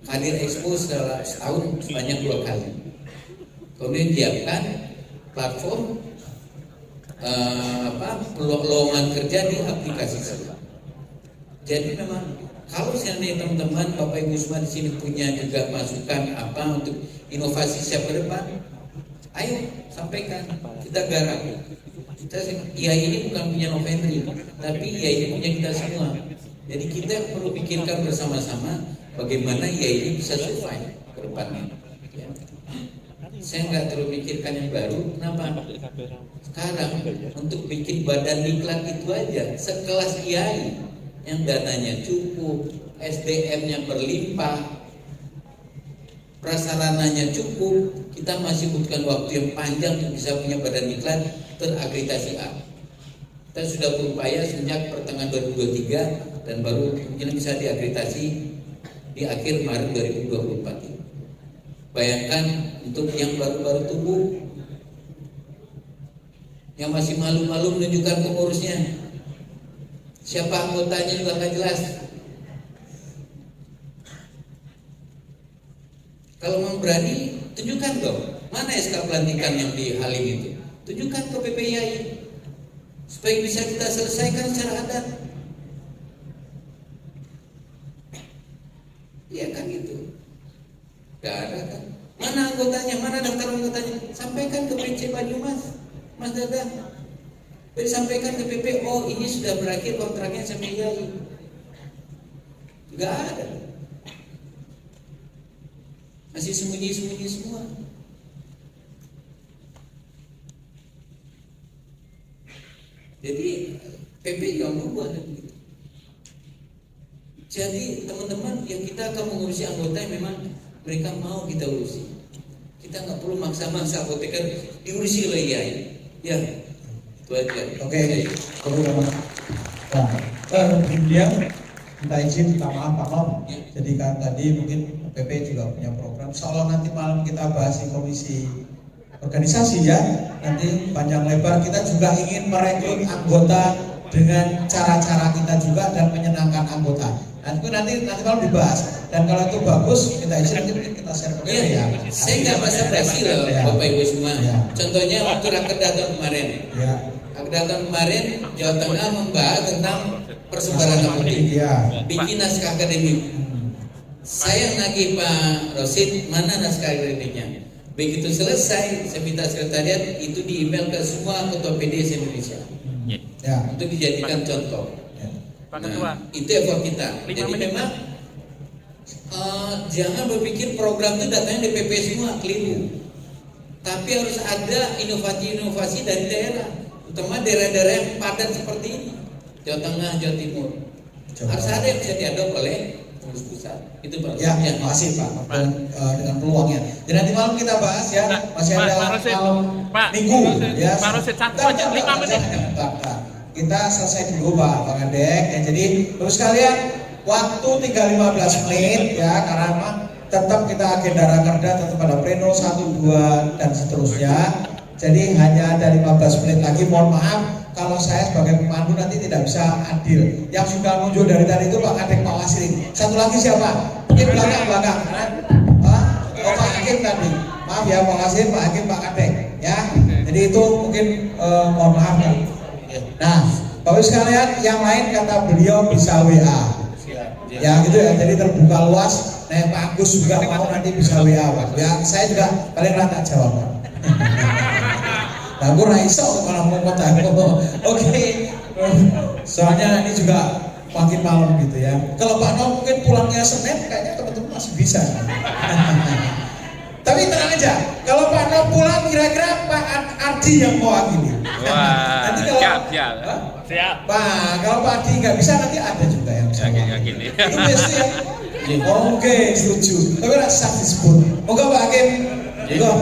Karir Expo setahun sebanyak 2 kali. Kemudian diamkan platform lowongan kerja di aplikasi Siap. Jadi memang kalau seandainya teman-teman Bapak Ibu semua di sini punya juga masukan apa untuk inovasi Siap ke depan, ayo sampaikan, kita garap. Kita IAI ini bukan punya Novendri, tapi IAI ini punya kita semua. Jadi kita perlu pikirkan bersama-sama bagaimana IAI ini bisa survive ke depannya. Ya. Saya nggak terlalu pikirkan yang baru. Kenapa? Sekarang untuk bikin badan diklat itu aja sekelas IAI yang dananya cukup, SDM-nya berlimpah, prasarananya cukup, kita masih butuhkan waktu yang panjang untuk bisa punya badan diklat terakreditasi A. Kita sudah berupaya sejak pertengahan 2023 dan baru mungkin bisa diakreditasi di akhir Maret 2024 ini. Bayangkan untuk yang baru-baru tumbuh, yang masih malu-malu menunjukkan pengurusnya, siapa anggotanya juga nggak jelas. Kalau mau berani, tunjukkan dong mana SK pelantikan yang di Halim itu. Tunjukkan ke PPIAI supaya bisa kita selesaikan secara adat. Iya kan gitu. Gak ada kan. Mana anggotanya, mana daftar anggotanya? Sampaikan ke PC Banyumas, Mas Dadang. Sampaikan ke PP, oh ini sudah berakhir kontraknya sama IAI. Gak ada. Masih sembunyi-sembunyi semua. Jadi PP yang berubah begitu. Jadi teman-teman yang kita akan mengurusi anggota yang memang mereka mau kita urusi. Kita nggak perlu maksa-maksa apoteker diurusi oleh IAI. Ya, itu aja. Oke, beliau minta izin, minta maaf Pak Nom. Jadi kan tadi mungkin PP juga punya program. Insyaallah nanti malam kita bahas di komisi organisasi ya. Nanti panjang lebar kita juga ingin merekrut anggota dengan cara-cara kita juga dan menyenangkan anggota. Nanti malam dibahas. Dan kalau itu bagus, kita izin nanti mungkin kita share ke PP ya. Saya nggak basa-basi loh, Bapak Ibu semua. Contohnya waktu rakerdaton kemarin. Rakerdaton kemarin Jawa Tengah membahas tentang persebaran apotek. Bikin naskah akademik. Saya nagih Pak Rosid, mana naskah akademiknya? Begitu selesai, saya minta sekretariat itu di email ke semua ketua PDS Indonesia. Untuk dijadikan contoh. Nah, itu effort kita. Jadi memang jangan berpikir program itu datangnya DPP semua, keliru. Tapi harus ada inovasi-inovasi dari daerah, terutama daerah-daerah yang padat seperti ini, Jawa Tengah, Jawa Timur. Harus ada yang bisa diadop oleh pengurus pusat. Itu Pak. Ya, terima kasih Pak dengan peluangnya. Jadi nanti malam kita bahas ya, masih ada malam minggu ya. Pak Rosid, satu aja, 5 menit. Kita selesai dulu Pak Adek ya. Jadi terus kalian waktu tinggal 15 menit ya, karena memang tetap kita agenda rakerda tetap pada pleno 1, 2 dan seterusnya. Jadi hanya ada 15 menit lagi. Mohon maaf kalau saya sebagai pemandu nanti tidak bisa adil. Yang sudah muncul dari tadi itu Pak Adek, Pak Wasri. Satu lagi siapa? Mungkin belakang. Oh Pak Hakim tadi. Maaf ya Pak Wasri, Pak Hakim, Pak Adek ya. Jadi itu mungkin mohon maaf kan. Nah, Bapak sekalian, yang lain kata beliau bisa WA. Ya gitu ya, jadi terbuka luas. Nah, Pak Agus juga mau nanti bisa WA. Ya, saya juga paling rata jawab. Nah, aku raiso kalau mau kota. Oke. Soalnya ini juga makin malam gitu ya. Kalau Pak Nom mungkin pulangnya Senin, kayaknya teman-teman masih bisa. Tapi tenang aja, kalau Pak Nom pulang kira-kira Pak Ardi yang mewakili. Wah, nanti kalau siap. Pak, kalau Pak Ardi nggak bisa nanti ada juga yang bisa. Gini. Itu biasa ya. Oke, setuju. Tapi nggak sah disebut. Moga Pak Hakim.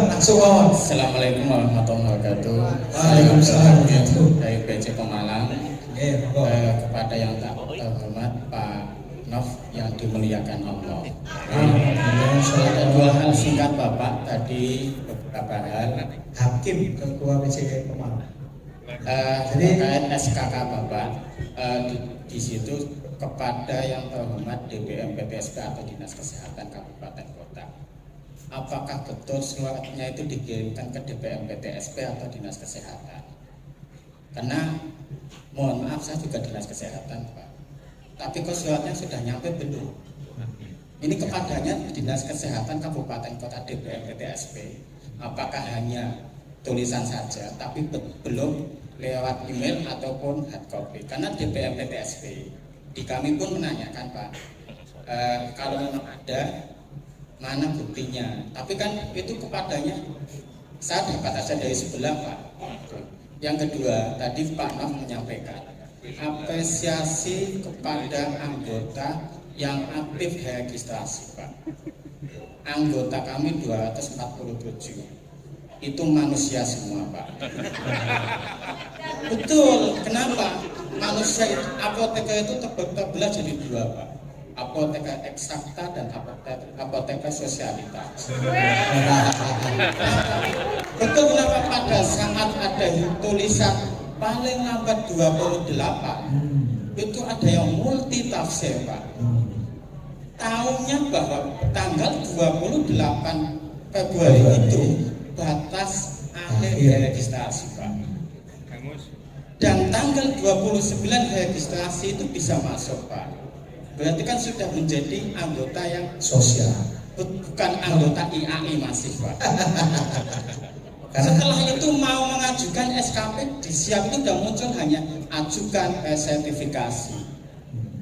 Langsung on. Assalamualaikum warahmatullahi wabarakatuh. Waalaikumsalam. Dari PC Pemalang. Kepada yang tak terhormat Pak Nov yang dimuliakan Allah. Ada 2 hal singkat Bapak tadi, beberapa hal. Hakim Ketua PCK Pemalang. Terkait SKK Bapak, di situ kepada yang terhormat DPM PPSP atau Dinas Kesehatan Kabupaten Kota. Apakah betul suratnya itu dikirimkan ke DPM PPSP atau Dinas Kesehatan? Karena mohon maaf saya juga Dinas Kesehatan Pak. Tapi kok suratnya sudah nyampe belum? Ini kepadanya Dinas Kesehatan Kabupaten Kota DPM PPSP. Apakah hanya tulisan saja tapi belum lewat email ataupun hard copy? Karena DPM PPSP di kami pun menanyakan Pak, kalau memang ada mana buktinya? Tapi kan itu kepadanya saya dapat saja dari sebelah Pak. Yang kedua tadi Pak Nov menyampaikan apresiasi kepada anggota yang aktif registrasi Pak. Anggota kami 247 itu manusia semua Pak. Betul, kenapa? Manusia apoteker itu terbelah jadi 2 Pak. Apoteker eksakta dan apoteker sosialitas. Betul, kenapa pada saat ada tulisan paling lambat 28 itu ada yang multi tafsir Pak. Tahunya bahwa tanggal 28 Februari itu batas akhir registrasi Pak. Dan tanggal 29 registrasi itu bisa masuk Pak. Berarti kan sudah menjadi anggota yang sosial, bukan anggota IAI masih Pak. Setelah itu mau mengajukan SKP di siap itu sudah muncul hanya ajukan sertifikasi.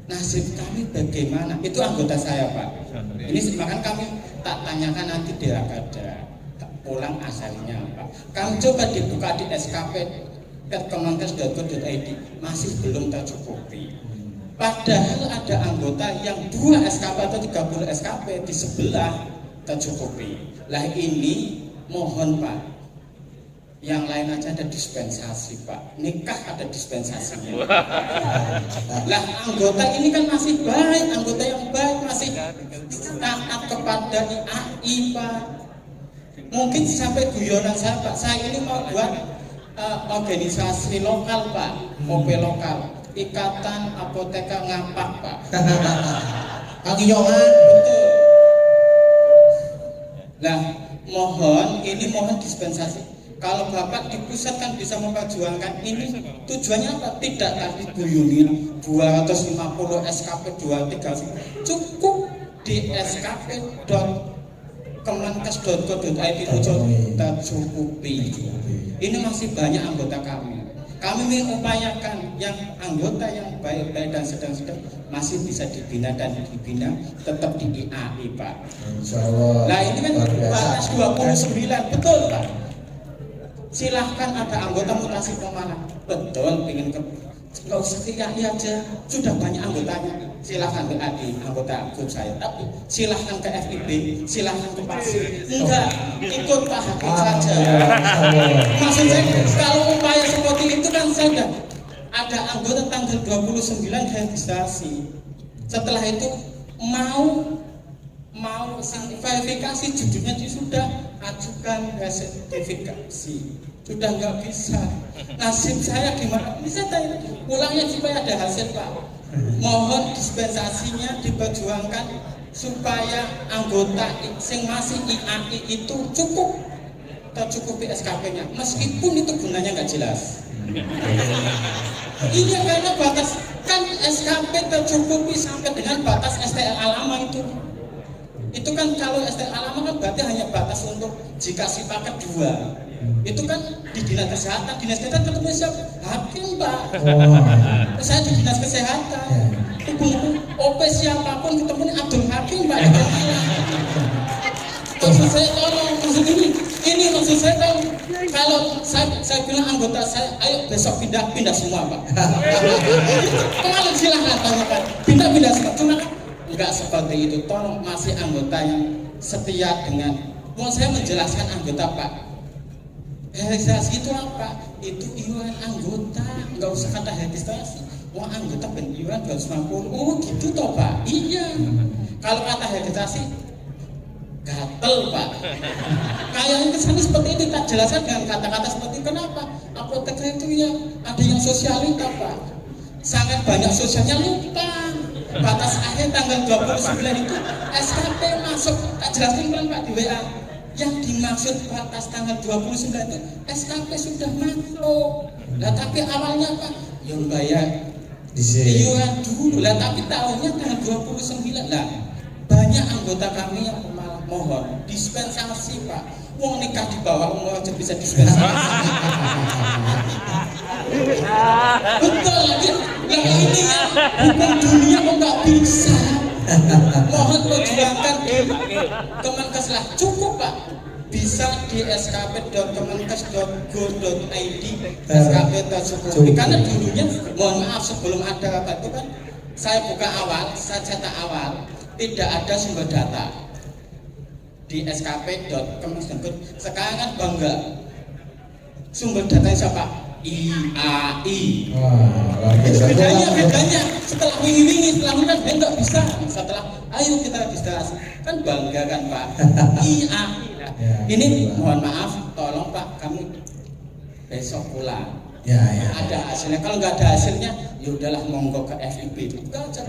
Nasib kami bagaimana? Itu anggota saya Pak. Ini bahkan kami tak tanyakan nanti di Rakada pulang asalnya Pak. Kami coba dibuka di SKP kemenkes.go.id masih belum tercukupi. Padahal ada anggota yang 2 SKP atau 30 SKP di sebelah tercukupi. Lah ini mohon Pak, yang lain aja ada dispensasi Pak, nikah ada dispensasinya. Lah anggota ini kan masih baik, anggota yang baik masih taat kepada IAI Pak. Mungkin sampai guyonan saya Pak, saya ini mau buat organisasi lokal Pak, OP lokal, Ikatan Apoteka Ngapak Pak. Pangiyongan. Betul. Lah mohon dispensasi. Kalau Bapak di pusat kan bisa memperjuangkan ini, tujuannya apa? Tidak tadi guyunin 250 SKP 230, cukup di skp.kemenkes.go.id tercukupi. Ini masih banyak anggota kami. Kami mengupayakan yang anggota yang baik-baik dan sedang-sedang masih bisa dibina dan dibina tetap di IAI Pak. Insyaallah. Nah ini kan batas 29, betul Pak. Silahkan ada anggota mutasi pemalang, betul pengen nggak usah ke IAI aja, sudah banyak anggotanya. Silahkan ke AD, anggota grup saya, tapi silahkan ke FIB, silahkan ke PASI, enggak, ikut Pak Hakim saja. Maksud saya, kalau upaya seperti itu kan saya ada anggota tanggal 29 registrasi. Setelah itu mau verifikasi judulnya dia sudah ajukan sertifikasi, sudah nggak bisa. Nasib saya gimana? Bisa tanya pulangnya supaya ada hasil Pak. Mohon dispensasinya diperjuangkan supaya anggota yang masih IAI itu cukup tercukupi SKP-nya, meskipun itu gunanya nggak jelas. Iya karena batas kan SKP tercukupi sampai dengan batas STL lama itu. Itu kan kalau STL lama kan berarti hanya batas untuk jika si paket 2. Itu kan di dinas kesehatan ketemu siapa? Hakim Pak. Saya di dinas kesehatan. Itu OP siapapun ketemu Abdul Hakim Pak. Maksud saya tolong, ini maksud saya tolong. Kalau saya bilang anggota saya, ayo besok pindah semua Pak. Kemarin silahkan tanyakan, pindah semua. Cuma enggak seperti itu. Tolong masih anggota yang setia dengan. Mau saya menjelaskan anggota Pak. Registrasi itu apa? Itu iuran anggota, nggak usah kata registrasi. Wah anggota ben iuran 250. Oh gitu toh Pak? Iya. Kalau kata registrasi gatel Pak. Kayaknya kesannya seperti itu, tak jelaskan dengan kata-kata seperti itu. Kenapa? Apoteker itu ya ada yang sosialita Pak. Sangat banyak sosialnya lupa. Batas akhir tanggal 29 itu SKP masuk. Tak jelaskan kan Pak di WA. Yang dimaksud batas tanggal 29 itu SKP sudah masuk. Lah tapi awalnya apa? Yang bayar iuran dulu. Lah tapi tahunnya tanggal 29 lah. Banyak anggota kami yang malah mohon dispensasi Pak. Wong nikah di bawah umur aja bisa dispensasi. Betul lagi. Yang ini ya hukum dunia kok nggak bisa. Mohon perjuangkan Kemenkes lah, cukup Pak. Bisa di skp.kemenkes.go.id SKP tercukupi. Karena dulunya, mohon maaf sebelum ada apa itu kan saya buka awal, saya cetak awal, tidak ada sumber data di skp.kemenkes.go. Sekarang kan bangga sumber datanya siapa? IAI. Bedanya setelah wingi setelah kan nggak bisa. Setelah ayo kita registrasi kan bangga kan Pak. IAI. Ini mohon maaf, tolong Pak kami besok pulang. Ada hasilnya. Kalau nggak ada hasilnya, ya udahlah monggo ke FIB. Betul Pak.